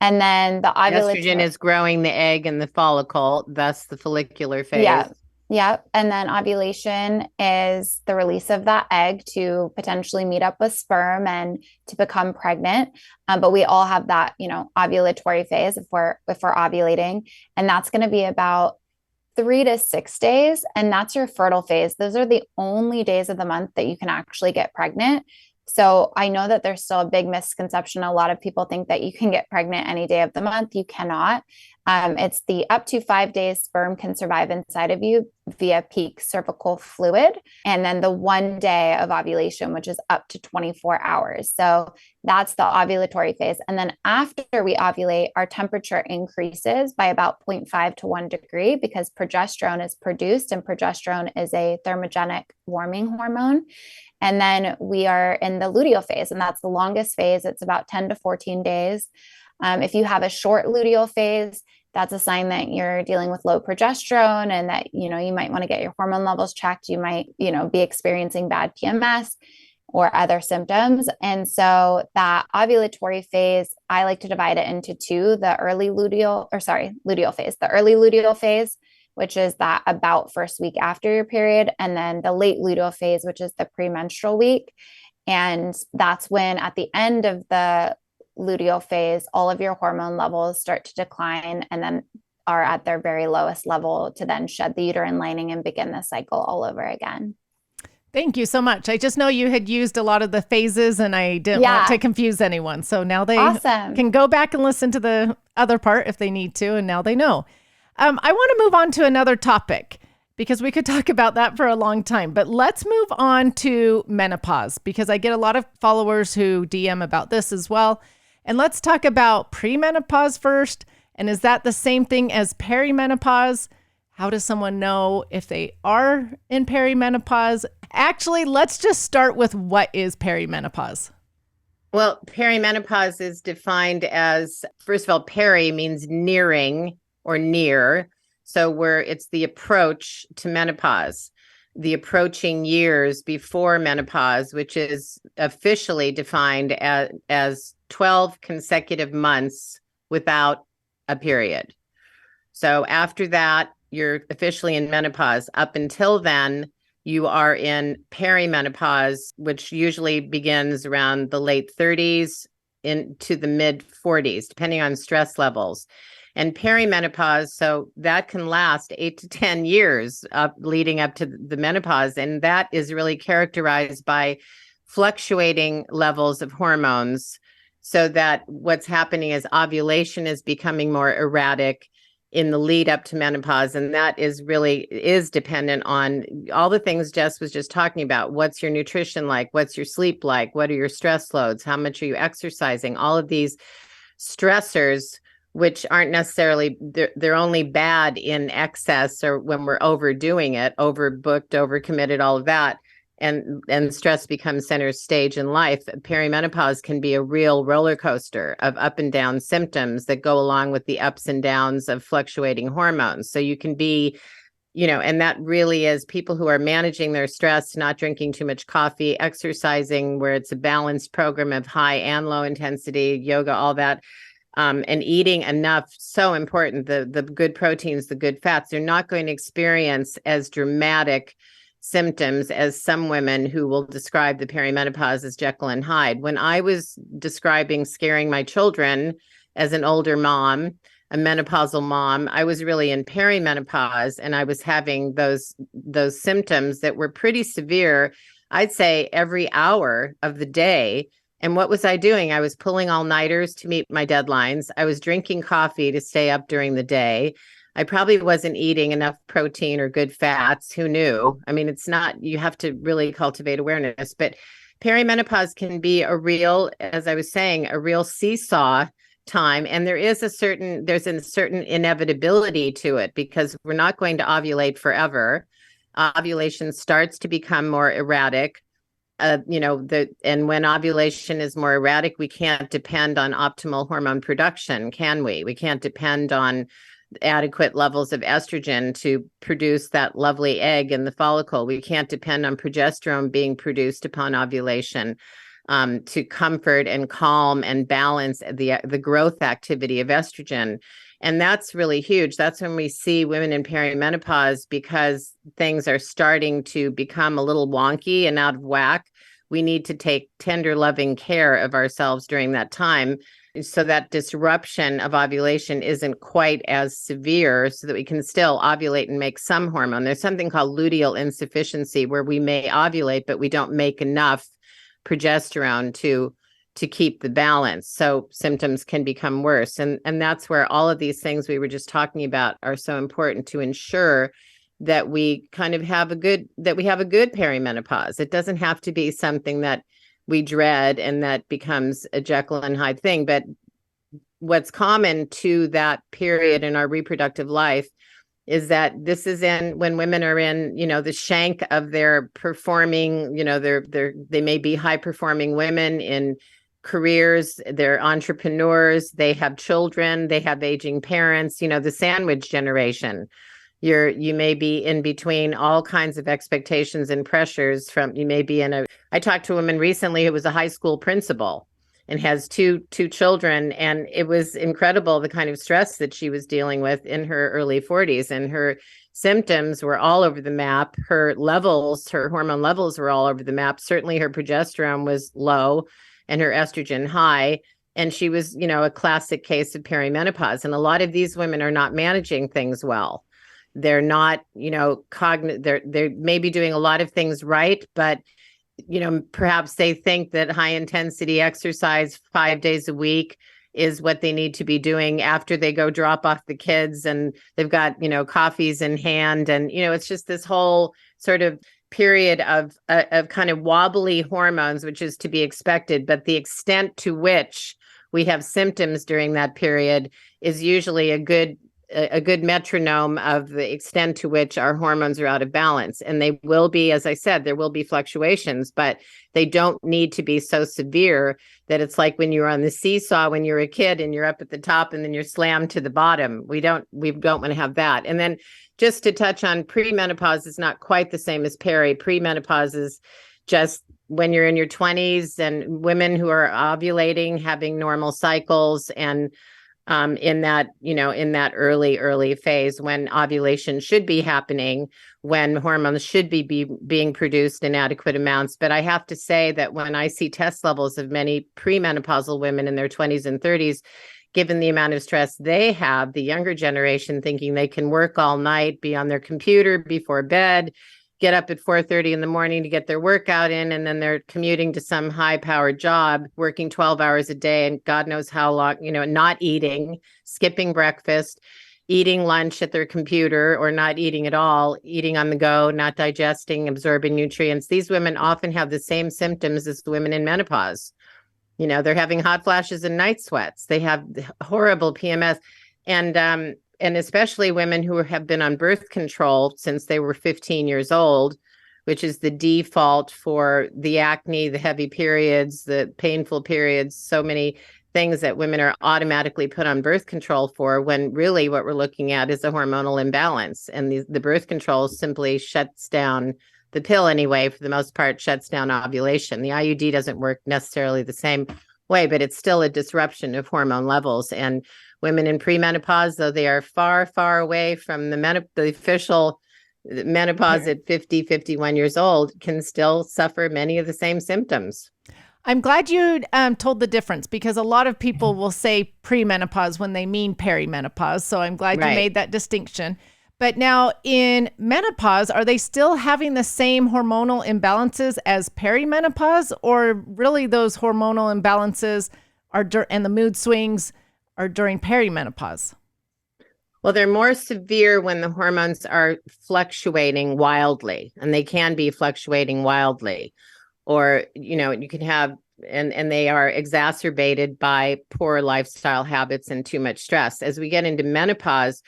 Speaker 2: And then the
Speaker 3: estrogen is growing the egg and the follicle, thus the follicular phase.
Speaker 2: Yeah. Yep. And then ovulation is the release of that egg to potentially meet up with sperm and to become pregnant. But we all have that, ovulatory phase if we're ovulating. And that's going to be about 3 to 6 days. And that's your fertile phase. Those are the only days of the month that you can actually get pregnant. So I know that there's still a big misconception. A lot of people think that you can get pregnant any day of the month. You cannot. It's the up to 5 days sperm can survive inside of you via peak cervical fluid. And then the 1 day of ovulation, which is up to 24 hours. So that's the ovulatory phase. And then after we ovulate, our temperature increases by about 0.5 to 1 degree because progesterone is produced, and progesterone is a thermogenic warming hormone. And then we are in the luteal phase, and that's the longest phase. It's about 10 to 14 days. If you have a short luteal phase, that's a sign that you're dealing with low progesterone and that, you might want to get your hormone levels checked. You might, be experiencing bad PMS or other symptoms. And so that ovulatory phase, I like to divide it into two, the luteal phase, the early luteal phase, which is that about first week after your period, and then the late luteal phase, which is the premenstrual week. And that's when at the end of the luteal phase, all of your hormone levels start to decline and then are at their very lowest level to then shed the uterine lining and begin the cycle all over again.
Speaker 1: Thank you so much. I just know you had used a lot of the phases and I didn't want to confuse anyone. So now they can go back and listen to the other part if they need to. And now they know. I want to move on to another topic because we could talk about that for a long time. But let's move on to menopause because I get a lot of followers who DM about this as well. And let's talk about premenopause first. And is that the same thing as perimenopause? How does someone know if they are in perimenopause? Actually, let's just start with what is perimenopause.
Speaker 3: Well, perimenopause is defined as, first of all, peri means nearing or near. So where it's the approach to menopause, the approaching years before menopause, which is officially defined as 12 consecutive months without a period. So after that, you're officially in menopause. Up until then, you are in perimenopause, which usually begins around the late 30s into the mid 40s, depending on stress levels. And perimenopause, so that can last 8 to 10 years leading up to the menopause. And that is really characterized by fluctuating levels of hormones, so that what's happening is ovulation is becoming more erratic in the lead up to menopause. And that is dependent on all the things Jess was just talking about. What's your nutrition like? What's your sleep like? What are your stress loads? How much are you exercising? All of these stressors, which aren't necessarily, they're only bad in excess or when we're overdoing it, overbooked, overcommitted, all of that. And stress becomes center stage in life. Perimenopause can be a real roller coaster of up and down symptoms that go along with the ups and downs of fluctuating hormones. So you can be, and that really is people who are managing their stress, not drinking too much coffee, exercising where it's a balanced program of high and low intensity, yoga, all that. And eating enough, so important, the good proteins, the good fats. They're not going to experience as dramatic symptoms as some women who will describe the perimenopause as Jekyll and Hyde. When I was describing scaring my children as an older mom, a menopausal mom, I was really in perimenopause and I was having those symptoms that were pretty severe, I'd say every hour of the day. And what was I doing? I was pulling all-nighters to meet my deadlines. I was drinking coffee to stay up during the day. I probably wasn't eating enough protein or good fats. Who knew? I mean, you have to really cultivate awareness. But perimenopause can be as I was saying, a real seesaw time. And there's a certain inevitability to it because we're not going to ovulate forever. Ovulation starts to become more erratic. And when ovulation is more erratic, we can't depend on optimal hormone production, can we? We can't depend on adequate levels of estrogen to produce that lovely egg in the follicle. We can't depend on progesterone being produced upon ovulation to comfort and calm and balance the growth activity of estrogen. And that's really huge. That's when we see women in perimenopause, because things are starting to become a little wonky and out of whack. We need to take tender, loving care of ourselves during that time, so that disruption of ovulation isn't quite as severe, so that we can still ovulate and make some hormone. There's something called luteal insufficiency, where we may ovulate, but we don't make enough progesterone to keep the balance. So symptoms can become worse. And that's where all of these things we were just talking about are so important to ensure that we kind of have a good perimenopause. It doesn't have to be something that we dread and that becomes a Jekyll and Hyde thing. But what's common to that period in our reproductive life is that this is when women are in, the shank of their performing, they may be high performing women in careers, they're entrepreneurs, they have children, they have aging parents, the sandwich generation. You may be in between all kinds of expectations and pressures I talked to a woman recently who was a high school principal and has two children. And it was incredible the kind of stress that she was dealing with in her early 40s. And her symptoms were all over the map. Her hormone levels were all over the map. Certainly her progesterone was low and her estrogen high. And she was, a classic case of perimenopause. And a lot of these women are not managing things well. They're not, they're maybe doing a lot of things right, but perhaps they think that high intensity exercise 5 days a week is what they need to be doing after they go drop off the kids, and they've got, coffees in hand. And, it's just this whole sort of period of kind of wobbly hormones, which is to be expected. But the extent to which we have symptoms during that period is usually a good metronome of the extent to which our hormones are out of balance. And they will be, as I said, there will be fluctuations, but they don't need to be so severe that it's like when you were on the seesaw when you were a kid and you're up at the top and then you're slammed to the bottom. We don't want to have that. And then just to touch on premenopause is not quite the same as peri. Premenopause is just when you're in your 20s, and women who are ovulating, having normal cycles, and in that early phase when ovulation should be happening, when hormones should be being produced in adequate amounts. But I have to say that when I see test levels of many premenopausal women in their 20s and 30s, given the amount of stress they have, the younger generation thinking they can work all night, be on their computer before bed, get up at 4:30 in the morning to get their workout in, and then they're commuting to some high-powered job, working 12 hours a day, and God knows how long, not eating, skipping breakfast, eating lunch at their computer, or not eating at all, eating on the go, not digesting, absorbing nutrients. These women often have the same symptoms as the women in menopause. They're having hot flashes and night sweats. They have horrible PMS. And especially women who have been on birth control since they were 15 years old, which is the default for the acne, the heavy periods, the painful periods, so many things that women are automatically put on birth control for, when really what we're looking at is a hormonal imbalance. And the birth control simply shuts down, the pill anyway, for the most part, shuts down ovulation. The IUD doesn't work necessarily the same way, but it's still a disruption of hormone levels. And women in premenopause, though they are far, far away from the official menopause at 50, 51 years old, can still suffer many of the same symptoms.
Speaker 1: I'm glad you told the difference, because a lot of people will say premenopause when they mean perimenopause. So I'm glad you made that distinction. But now in menopause, are they still having the same hormonal imbalances as perimenopause, or really those hormonal imbalances and the mood swings are during perimenopause?
Speaker 3: Well, they're more severe when the hormones are fluctuating wildly, and they can be fluctuating wildly, or, you can have, and they are exacerbated by poor lifestyle habits and too much stress. As we get into menopause,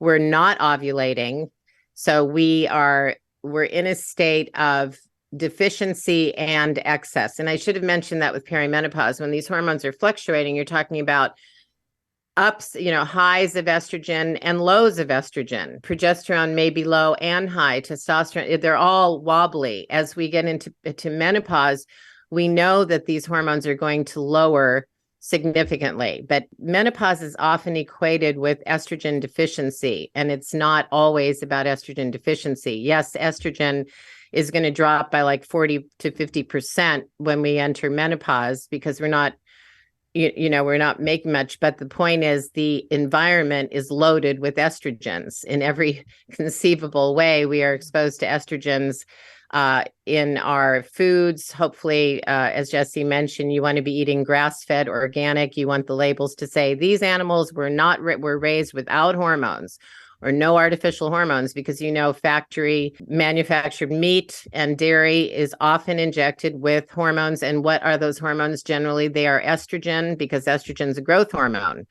Speaker 3: we're not ovulating. So we're in a state of deficiency and excess. And I should have mentioned that with perimenopause, when these hormones are fluctuating, you're talking about ups, highs of estrogen and lows of estrogen. Progesterone may be low and high. Testosterone, they're all wobbly. As we get into menopause, we know that these hormones are going to lower significantly, but menopause is often equated with estrogen deficiency, and it's not always about estrogen deficiency. Yes, estrogen is going to drop by like 40 to 50% when we enter menopause, because we're not making much. But the point is, the environment is loaded with estrogens in every conceivable way. We are exposed to estrogens in our foods. Hopefully, as Jessie mentioned, you want to be eating grass-fed, organic. You want the labels to say these animals were raised without hormones or no artificial hormones, because factory manufactured meat and dairy is often injected with hormones. And what are those hormones? Generally, they are estrogen, because estrogen is a growth hormone.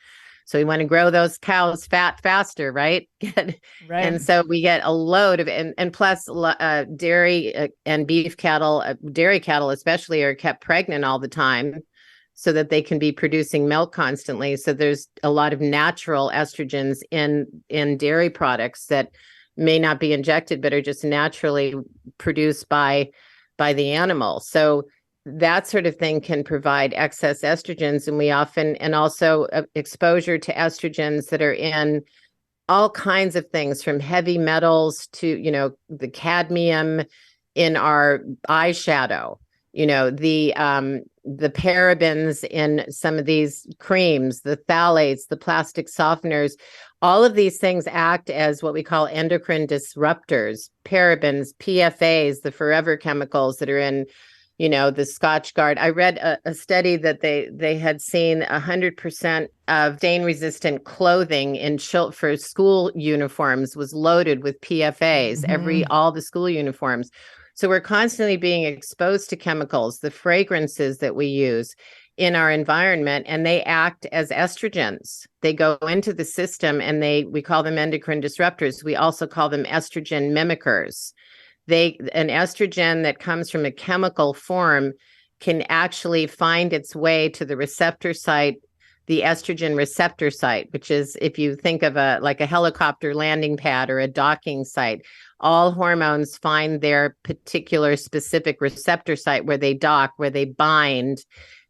Speaker 3: So we want to grow those cows fat faster, right?
Speaker 1: Right.
Speaker 3: And so we get a load of, and plus dairy and beef cattle, dairy cattle especially, are kept pregnant all the time so that they can be producing milk constantly. So there's a lot of natural estrogens in dairy products that may not be injected, but are just naturally produced by the animal. So that sort of thing can provide excess estrogens. And we often, and also exposure to estrogens that are in all kinds of things, from heavy metals to, the cadmium in our eyeshadow, the parabens in some of these creams, the phthalates, the plastic softeners. All of these things act as what we call endocrine disruptors, parabens, PFAs, the forever chemicals that are in, the Scotch Guard. I read a study that they had seen 100% of stain-resistant clothing for school uniforms was loaded with PFAs, all the school uniforms. So we're constantly being exposed to chemicals, the fragrances that we use in our environment, and they act as estrogens. They go into the system and we call them endocrine disruptors. We also call them estrogen mimickers. An estrogen that comes from a chemical form can actually find its way to the receptor site, the estrogen receptor site, which is, if you think of like a helicopter landing pad or a docking site, all hormones find their particular specific receptor site where they dock, where they bind,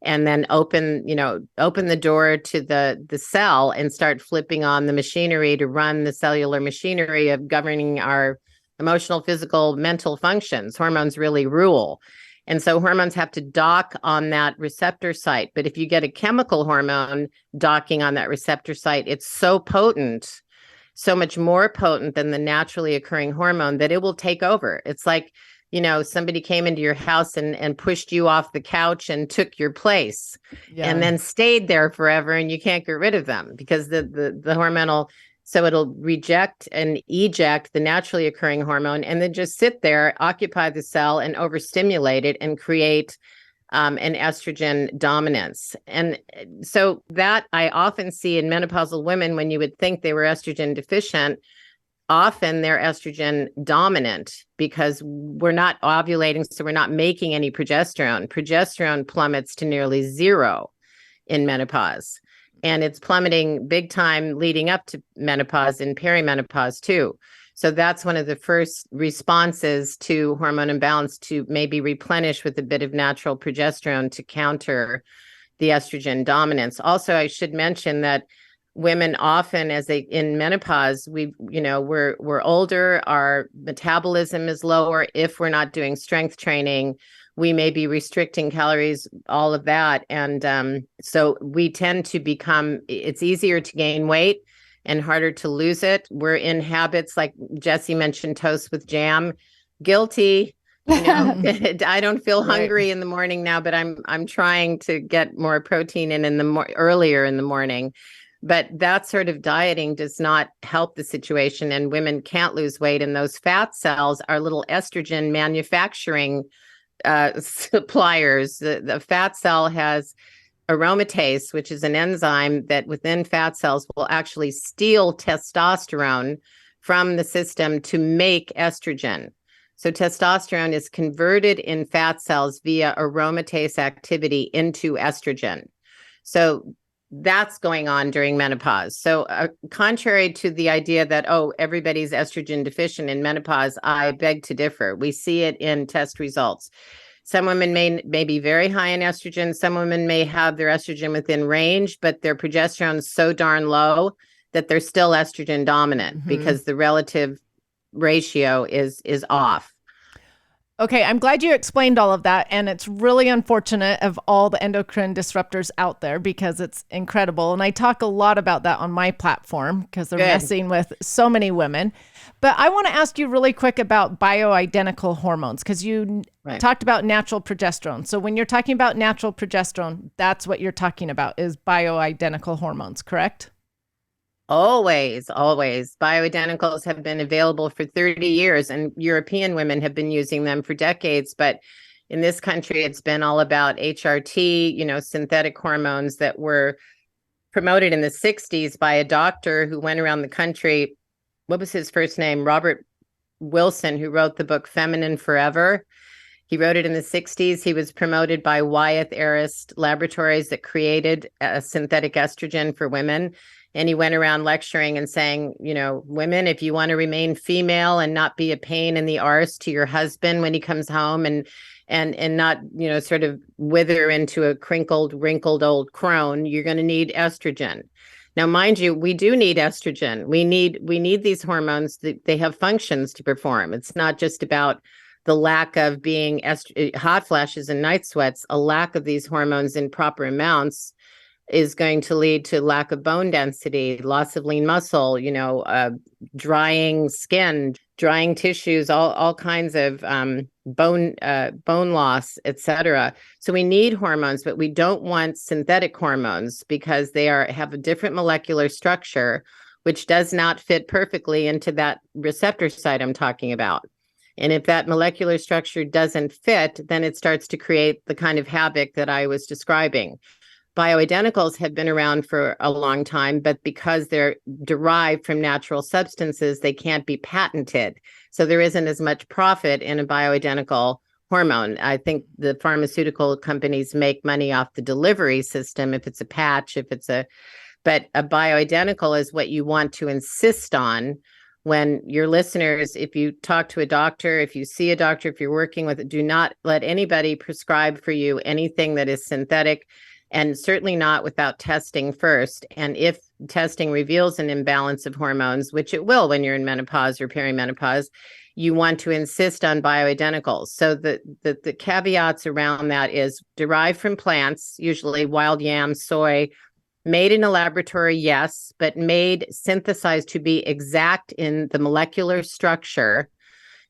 Speaker 3: and then open the door to the cell and start flipping on the machinery to run the cellular machinery of governing our emotional, physical, mental functions. Hormones really rule. And so hormones have to dock on that receptor site. But if you get a chemical hormone docking on that receptor site, it's so potent, so much more potent than the naturally occurring hormone, that it will take over. It's like, somebody came into your house and pushed you off the couch and took your place, and then stayed there forever, and you can't get rid of them because the hormonal. So it'll reject and eject the naturally occurring hormone and then just sit there, occupy the cell and overstimulate it and create an estrogen dominance. And so that I often see in menopausal women, when you would think they were estrogen deficient, often they're estrogen dominant because we're not ovulating, so we're not making any progesterone. Progesterone plummets to nearly zero in menopause. And it's plummeting big time leading up to menopause and perimenopause too. So that's one of the first responses to hormone imbalance, to maybe replenish with a bit of natural progesterone to counter the estrogen dominance. Also, I should mention that women often, in menopause, we're older, our metabolism is lower. If we're not doing strength training, we may be restricting calories, all of that. And so we tend to it's easier to gain weight and harder to lose it. We're in habits like Jessie mentioned, toast with jam. Guilty. I don't feel hungry in the morning now, but I'm trying to get more protein in earlier in the morning. But that sort of dieting does not help the situation, and women can't lose weight. And those fat cells are little estrogen manufacturing suppliers. The fat cell has aromatase, which is an enzyme that within fat cells will actually steal testosterone from the system to make estrogen. So testosterone is converted in fat cells via aromatase activity into estrogen. So that's going on during menopause. So contrary to the idea that, everybody's estrogen deficient in menopause, I beg to differ. We see it in test results. Some women may be very high in estrogen. Some women may have their estrogen within range, but their progesterone is so darn low that they're still estrogen dominant because the relative ratio is off.
Speaker 1: Okay, I'm glad you explained all of that. And it's really unfortunate of all the endocrine disruptors out there because it's incredible. And I talk a lot about that on my platform because they're messing with so many women. But I want to ask you really quick about bioidentical hormones because you talked about natural progesterone. So when you're talking about natural progesterone, that's what you're talking about is bioidentical hormones, correct?
Speaker 3: Always. Bioidenticals have been available for 30 years, and European women have been using them for decades. But in this country, it's been all about HRT, synthetic hormones that were promoted in the 60s by a doctor who went around the country. What was his first name? Robert Wilson, who wrote the book Feminine Forever. He wrote it in the 60s. He was promoted by Wyeth Arist Laboratories that created a synthetic estrogen for women. And he went around lecturing and saying, women, if you want to remain female and not be a pain in the arse to your husband when he comes home and not, sort of wither into a wrinkled old crone, you're going to need estrogen. Now, mind you, we do need estrogen. We need these hormones. They have functions to perform. It's not just about the lack of being hot flashes and night sweats. A lack of these hormones in proper amounts is going to lead to lack of bone density, loss of lean muscle, drying skin, drying tissues, all kinds of bone loss, etc. So we need hormones, but we don't want synthetic hormones because they have a different molecular structure, which does not fit perfectly into that receptor site I'm talking about. And if that molecular structure doesn't fit, then it starts to create the kind of havoc that I was describing. Bioidenticals have been around for a long time, but because they're derived from natural substances, they can't be patented. So there isn't as much profit in a bioidentical hormone. I think the pharmaceutical companies make money off the delivery system if it's a patch, but a bioidentical is what you want to insist on when your listeners, if you talk to a doctor, if you see a doctor, if you're working with it, do not let anybody prescribe for you anything that is synthetic, and certainly not without testing first. And if testing reveals an imbalance of hormones, which it will when you're in menopause or perimenopause, you want to insist on bioidenticals. So the caveats around that is derived from plants, usually wild yam, soy, made in a laboratory, yes, but synthesized to be exact in the molecular structure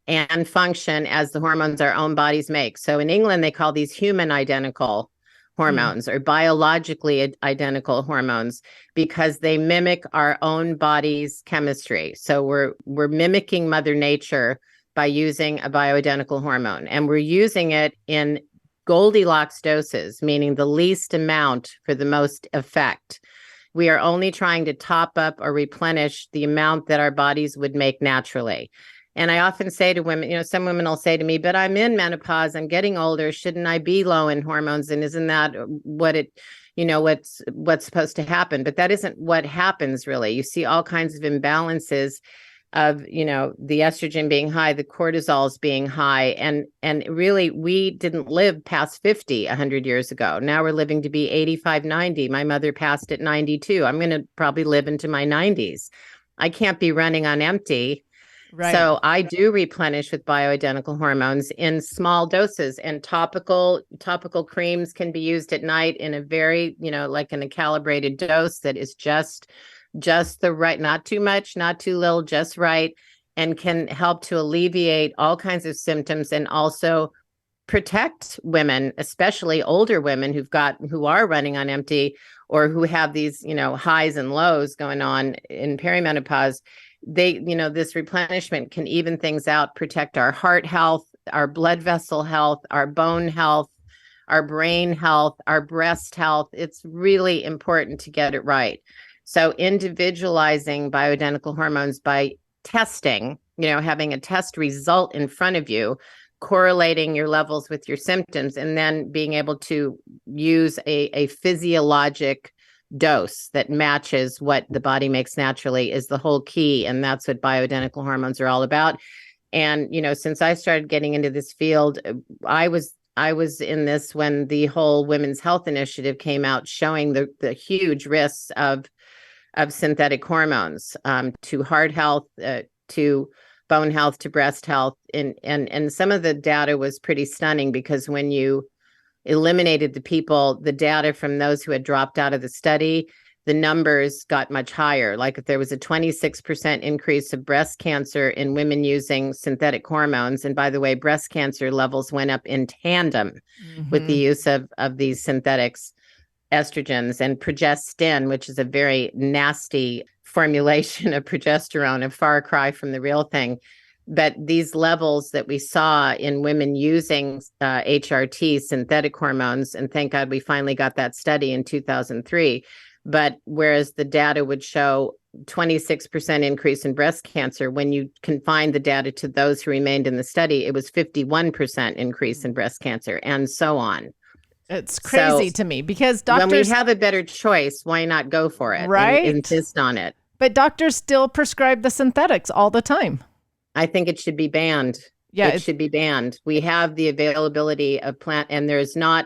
Speaker 3: and function as the hormones our own bodies make. So in England, they call these human identical hormones or biologically identical hormones because they mimic our own body's chemistry. So we're mimicking Mother Nature by using a bioidentical hormone, and we're using it in Goldilocks doses, meaning the least amount for the most effect. We are only trying to top up or replenish the amount that our bodies would make naturally. And I often say to women, some women will say to me, but I'm in menopause, I'm getting older, shouldn't I be low in hormones? And isn't that what's supposed to happen? But that isn't what happens really. You see all kinds of imbalances of, the estrogen being high, the cortisols being high. And really, we didn't live past 50 100 years ago. Now we're living to be 85, 90. My mother passed at 92. I'm going to probably live into my 90s. I can't be running on empty. Right. So I do replenish with bioidentical hormones in small doses, and topical creams can be used at night in a very, like in a calibrated dose that is just the right, not too much, not too little, just right, and can help to alleviate all kinds of symptoms and also protect women, especially older women who are running on empty or who have these, highs and lows going on in perimenopause. This replenishment can even things out, protect our heart health, our blood vessel health, our bone health, our brain health, our breast health. It's really important to get it right. So individualizing bioidentical hormones by testing, having a test result in front of you, correlating your levels with your symptoms, and then being able to use a physiologic dose that matches what the body makes naturally is the whole key. And that's what bioidentical hormones are all about. And, since I started getting into this field, I was in this when the whole Women's Health Initiative came out, showing the huge risks of synthetic hormones to heart health, to bone health, to breast health. And some of the data was pretty stunning because when you eliminated the data from those who had dropped out of the study, the numbers got much higher. Like if there was a 26% increase of breast cancer in women using synthetic hormones, and by the way, breast cancer levels went up in tandem with the use of these synthetics, estrogens, and progestin, which is a very nasty formulation of progesterone, a far cry from the real thing. But these levels that we saw in women using HRT, synthetic hormones, and thank God we finally got that study in 2003, But whereas the data would show 26% increase in breast cancer, when you confine the data to those who remained in the study, it was 51% increase in breast cancer, and so on.
Speaker 1: It's crazy to me because doctors...
Speaker 3: When we have a better choice, why not go for it?
Speaker 1: Right?
Speaker 3: And insist on it.
Speaker 1: But doctors still prescribe the synthetics all the time.
Speaker 3: I think it should be banned. Yeah, it should be banned. We have the availability of plant, and there's not...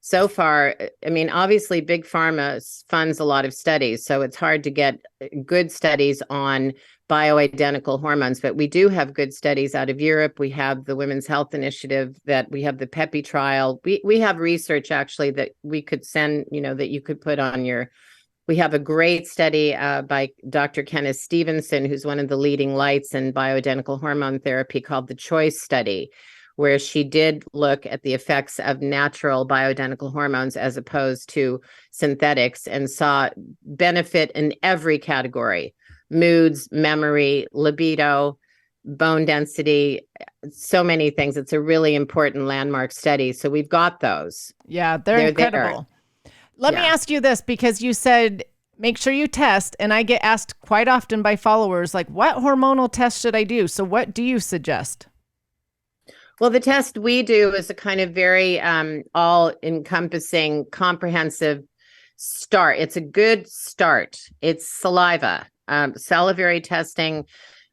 Speaker 3: So far, I mean, obviously, Big Pharma funds a lot of studies, so it's hard to get good studies on bioidentical hormones. But we do have good studies out of Europe. We have the Women's Health Initiative, that we have the PEPI trial. We have research actually that we could send, that you could put on your. We have a great study by Dr. Kenneth Stevenson, who's one of the leading lights in bioidentical hormone therapy, called the CHOICE study, where she did look at the effects of natural bioidentical hormones as opposed to synthetics, and saw benefit in every category: moods, memory, libido, bone density, so many things. It's a really important landmark study. So we've got those.
Speaker 1: Yeah, they're incredible. Let me ask you this, because you said, make sure you test. And I get asked quite often by followers, like, what hormonal test should I do? So what do you suggest?
Speaker 3: Well, the test we do is a kind of very all-encompassing, comprehensive start. It's a good start. It's saliva, salivary testing.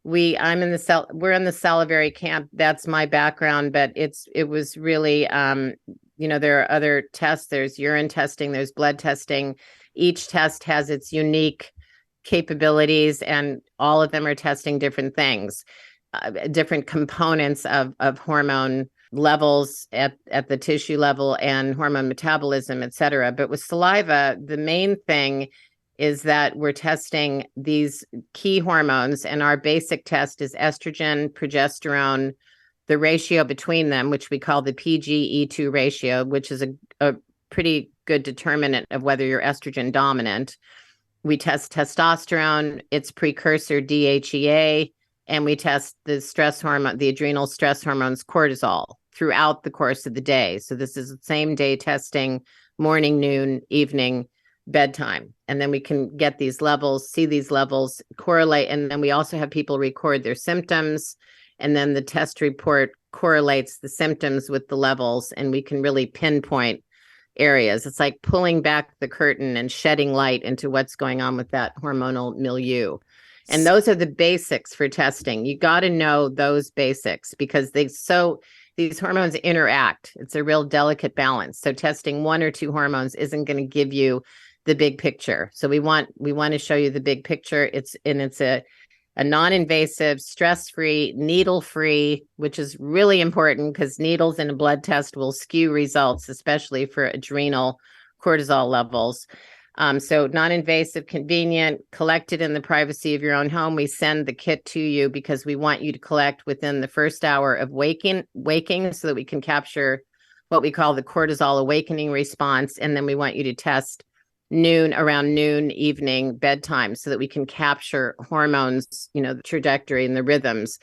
Speaker 3: We're in the salivary camp. That's my background, but it was really, there are other tests. There's urine testing. There's blood testing. Each test has its unique capabilities, and all of them are testing different things. Different components of hormone levels at the tissue level and hormone metabolism, et cetera. But with saliva, the main thing is that we're testing these key hormones, and our basic test is estrogen, progesterone, the ratio between them, which we call the PGE2 ratio, which is a pretty good determinant of whether you're estrogen dominant. We test testosterone, its precursor DHEA, and we test the stress hormone, the adrenal stress hormones, cortisol, throughout the course of the day. So this is same day testing, morning, noon, evening, bedtime. And then we can get these levels, see these levels, correlate. And then we also have people record their symptoms. And then the test report correlates the symptoms with the levels, and we can really pinpoint areas. It's like pulling back the curtain and shedding light into what's going on with that hormonal milieu. And those are the basics for testing. You got to know those basics, because these hormones interact. It's a real delicate balance. So testing one or two hormones isn't going to give you the big picture. So we want to show you the big picture. It's a non-invasive, stress-free, needle-free, which is really important, because needles in a blood test will skew results, especially for adrenal cortisol levels. So non-invasive, convenient, collected in the privacy of your own home. We send the kit to you because we want you to collect within the first hour of waking so that we can capture what we call the cortisol awakening response. And then we want you to test around noon, evening, bedtime, so that we can capture hormones, the trajectory and the rhythms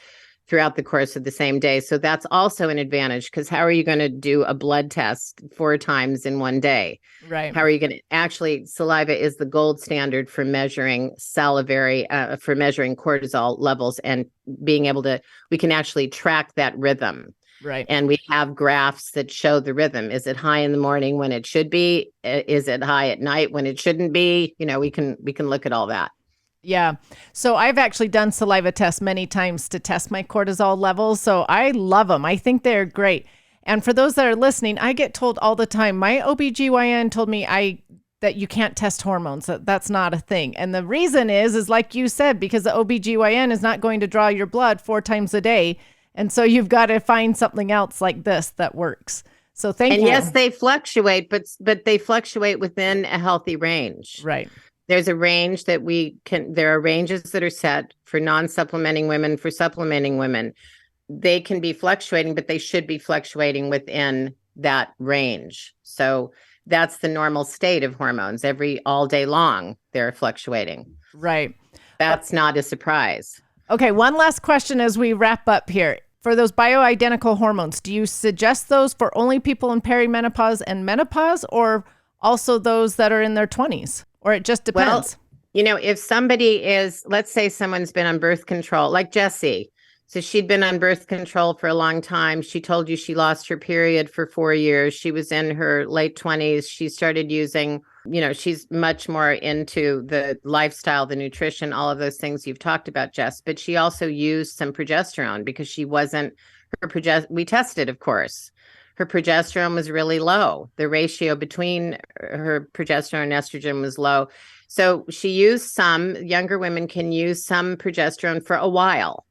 Speaker 3: throughout the course of the same day. So that's also an advantage, because how are you going to do a blood test 4 times in one day?
Speaker 1: Right.
Speaker 3: How are you going to saliva is the gold standard for measuring for measuring cortisol levels, and we can actually track that rhythm.
Speaker 1: Right.
Speaker 3: And we have graphs that show the rhythm. Is it high in the morning when it should be? Is it high at night when it shouldn't be? We can look at all that.
Speaker 1: Yeah. So I've actually done saliva tests many times to test my cortisol levels. So I love them. I think they're great. And for those that are listening, I get told all the time, my OBGYN told me that you can't test hormones. That's not a thing. And the reason is like you said, because the OBGYN is not going to draw your blood 4 times a day. And so you've got to find something else like this that works. So thank you.
Speaker 3: And yes, they fluctuate, but they fluctuate within a healthy range.
Speaker 1: Right.
Speaker 3: There's a range that there are ranges that are set for non-supplementing women, for supplementing women. They can be fluctuating, but they should be fluctuating within that range. So that's the normal state of hormones. All day long, they're fluctuating.
Speaker 1: Right.
Speaker 3: That's not a surprise.
Speaker 1: Okay. One last question as we wrap up here. For those bioidentical hormones, do you suggest those for only people in perimenopause and menopause, or also those that are in their 20s or it just depends?
Speaker 3: Well, if somebody let's say someone's been on birth control, like Jessie. So she'd been on birth control for a long time. She told you she lost her period for 4 years. She was in her late 20s. She started using, she's much more into the lifestyle, the nutrition, all of those things you've talked about, Jess. But she also used some progesterone because we tested, of course. Her progesterone was really low. The ratio between her progesterone and estrogen was low. So she used younger women can use some progesterone for a while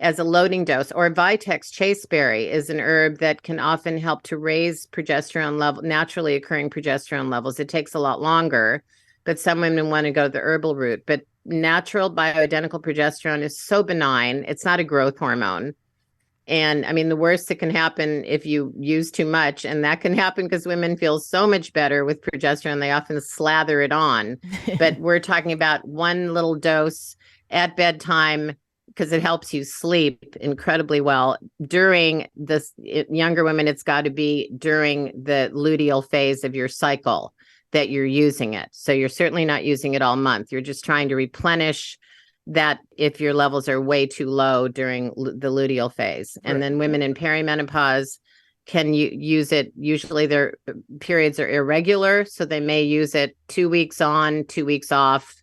Speaker 3: as a loading dose, or Vitex chasteberry is an herb that can often help to raise progesterone level, naturally occurring progesterone levels. It takes a lot longer, but some women want to go the herbal route. But natural bioidentical progesterone is so benign. It's not a growth hormone. And I mean, the worst that can happen if you use too much, and that can happen because women feel so much better with progesterone, they often slather it on. But we're talking about one little dose at bedtime, because it helps you sleep incredibly well. During younger women, it's got to be during the luteal phase of your cycle that you're using it. So you're certainly not using it all month. You're just trying to replenish that if your levels are way too low during the luteal phase. And
Speaker 1: Right.
Speaker 3: then women in perimenopause can use it. Usually their periods are irregular, so they may use it 2 weeks on, 2 weeks off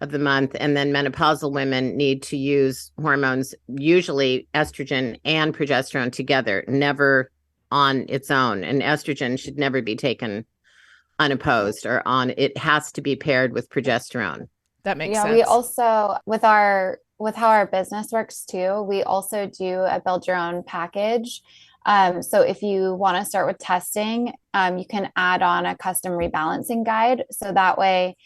Speaker 3: of the month. And then menopausal women need to use hormones, usually estrogen and progesterone together, never on its own. And estrogen should never be taken unopposed or on. It has to be paired with progesterone.
Speaker 1: That makes sense.
Speaker 2: We also, with how our business works too, we also do a build your own package. So if you want to start with testing, you can add on a custom rebalancing guide. So that way,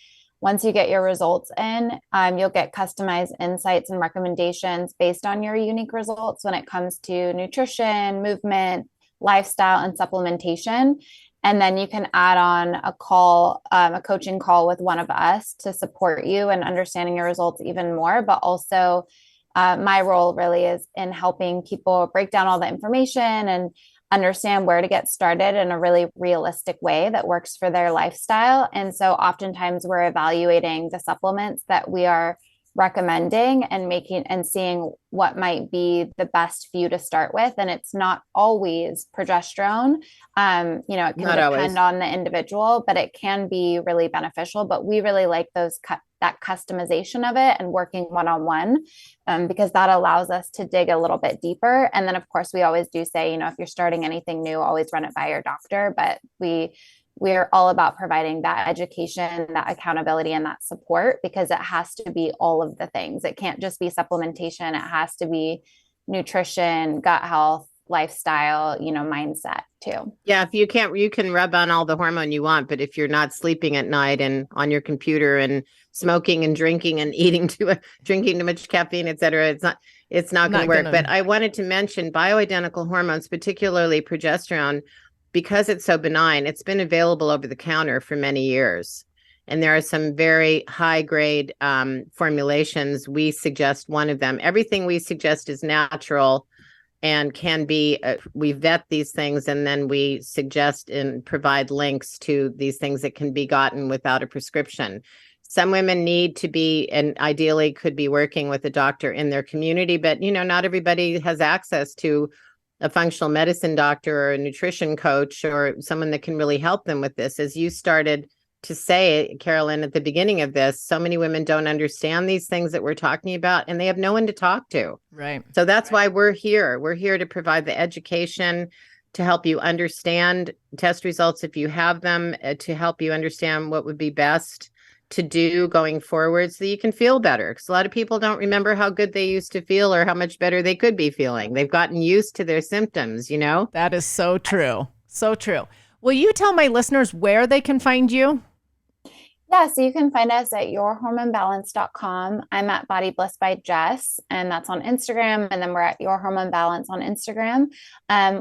Speaker 2: once you get your results in, you'll get customized insights and recommendations based on your unique results when it comes to nutrition, movement, lifestyle, and supplementation. And then you can add on a coaching call with one of us to support you in understanding your results even more. But also, my role really is in helping people break down all the information and understand where to get started in a really realistic way that works for their lifestyle. And so oftentimes we're evaluating the supplements that we are recommending and seeing what might be the best for you to start with. And it's not always progesterone. It can depend on the individual, but it can be really beneficial. But we really like that customization of it and working one-on-one, because that allows us to dig a little bit deeper. And then of course we always do say, if you're starting anything new, always run it by your doctor. But we're all about providing that education, that accountability, and that support, because it has to be all of the things. It can't just be supplementation. It has to be nutrition, gut health, lifestyle, mindset too.
Speaker 3: Yeah. If you can rub on all the hormone you want, but if you're not sleeping at night and on your computer and smoking and drinking and drinking too much caffeine, et cetera, it's not going to work. But I wanted to mention bioidentical hormones, particularly progesterone, because it's so benign. It's been available over the counter for many years. And there are some very high grade formulations. We suggest one of them. Everything we suggest is natural and can be, we vet these things, and then we suggest and provide links to these things that can be gotten without a prescription. Some women need to be, and ideally could be, working with a doctor in their community, but not everybody has access to a functional medicine doctor or a nutrition coach or someone that can really help them with this. As you started to say, Carolyn, at the beginning of this, so many women don't understand these things that we're talking about, and they have no one to talk to.
Speaker 1: Right.
Speaker 3: So that's why we're here. We're here to provide the education, to help you understand test results if you have them, to help you understand what would be best to do going forward so that you can feel better. Because a lot of people don't remember how good they used to feel or how much better they could be feeling. They've gotten used to their symptoms,
Speaker 1: That is so true. So true. Will you tell my listeners where they can find you?
Speaker 2: Yeah, so you can find us at yourhormonebalance.com. I'm at Body Bliss by Jess, and that's on Instagram. And then we're at Your Hormone Balance on Instagram.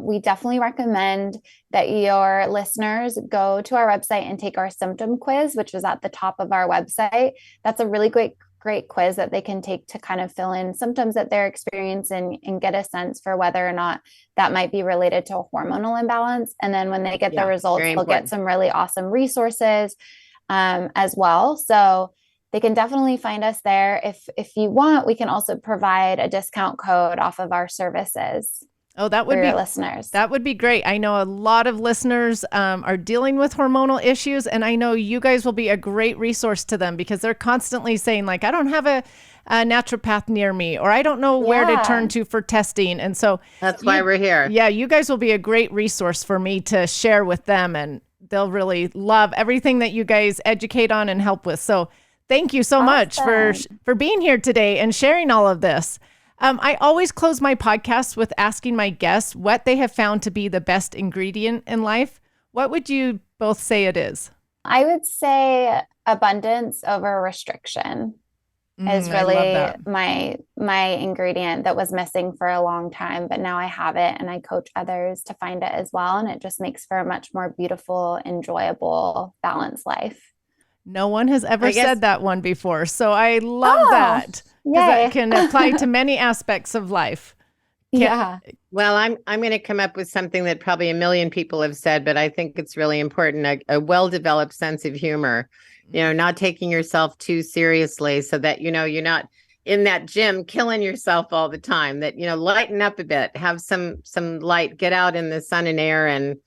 Speaker 2: We definitely recommend that your listeners go to our website and take our symptom quiz, which is at the top of our website. That's a really great quiz that they can take to kind of fill in symptoms that they're experiencing and get a sense for whether or not that might be related to a hormonal imbalance. And then when they get the results, they'll get some really awesome resources. as well. So they can definitely find us there. If you want, we can also provide a discount code off of our services.
Speaker 1: Oh, that would
Speaker 2: for
Speaker 1: be
Speaker 2: your listeners.
Speaker 1: That would be great. I know a lot of listeners are dealing with hormonal issues, and I know you guys will be a great resource to them because they're constantly saying like, I don't have a naturopath near me, or I don't know where to turn to for testing. And so
Speaker 3: that's why we're here.
Speaker 1: Yeah, you guys will be a great resource for me to share with them, and they'll really love everything that you guys educate on and help with. So thank you so much for being here today and sharing all of this. I always close my podcasts with asking my guests what they have found to be the best ingredient in life. What would you both say it is?
Speaker 2: I would say abundance over restriction is really my ingredient that was missing for a long time, but now I have it and I coach others to find it as well. And it just makes for a much more beautiful, enjoyable, balanced life.
Speaker 1: No one has ever said that one before. So I love that. Because it can apply to many aspects of life.
Speaker 3: Well, I'm going to come up with something that probably a million people have said, but I think it's really important. A well-developed sense of humor, not taking yourself too seriously so that, you're not in that gym killing yourself all the time, that, lighten up a bit, have some light, get out in the sun and air and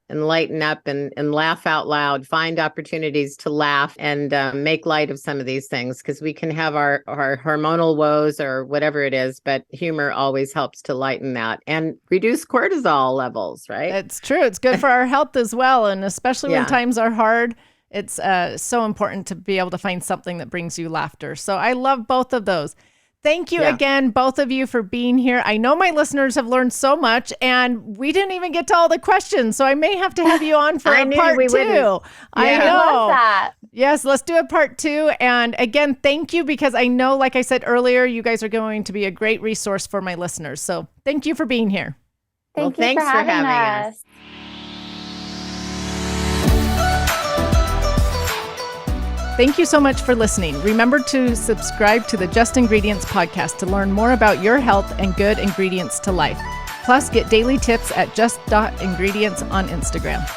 Speaker 3: lighten up and laugh out loud, find opportunities to laugh and make light of some of these things, because we can have our hormonal woes or whatever it is, but humor always helps to lighten that and reduce cortisol levels, right?
Speaker 1: It's true. It's good for our health as well. And especially when times are hard, it's so important to be able to find something that brings you laughter. So I love both of those. Thank you again, both of you, for being here. I know my listeners have learned so much, and we didn't even get to all the questions, so I may have to have you on for a part two. I know.
Speaker 2: I love that.
Speaker 1: Yes, let's do a part two. And again, thank you, because I know, like I said earlier, you guys are going to be a great resource for my listeners. So thank you for being here.
Speaker 2: Thanks for having us.
Speaker 1: Thank you so much for listening. Remember to subscribe to the Just Ingredients podcast to learn more about your health and good ingredients to life. Plus, get daily tips at just.ingredients on Instagram.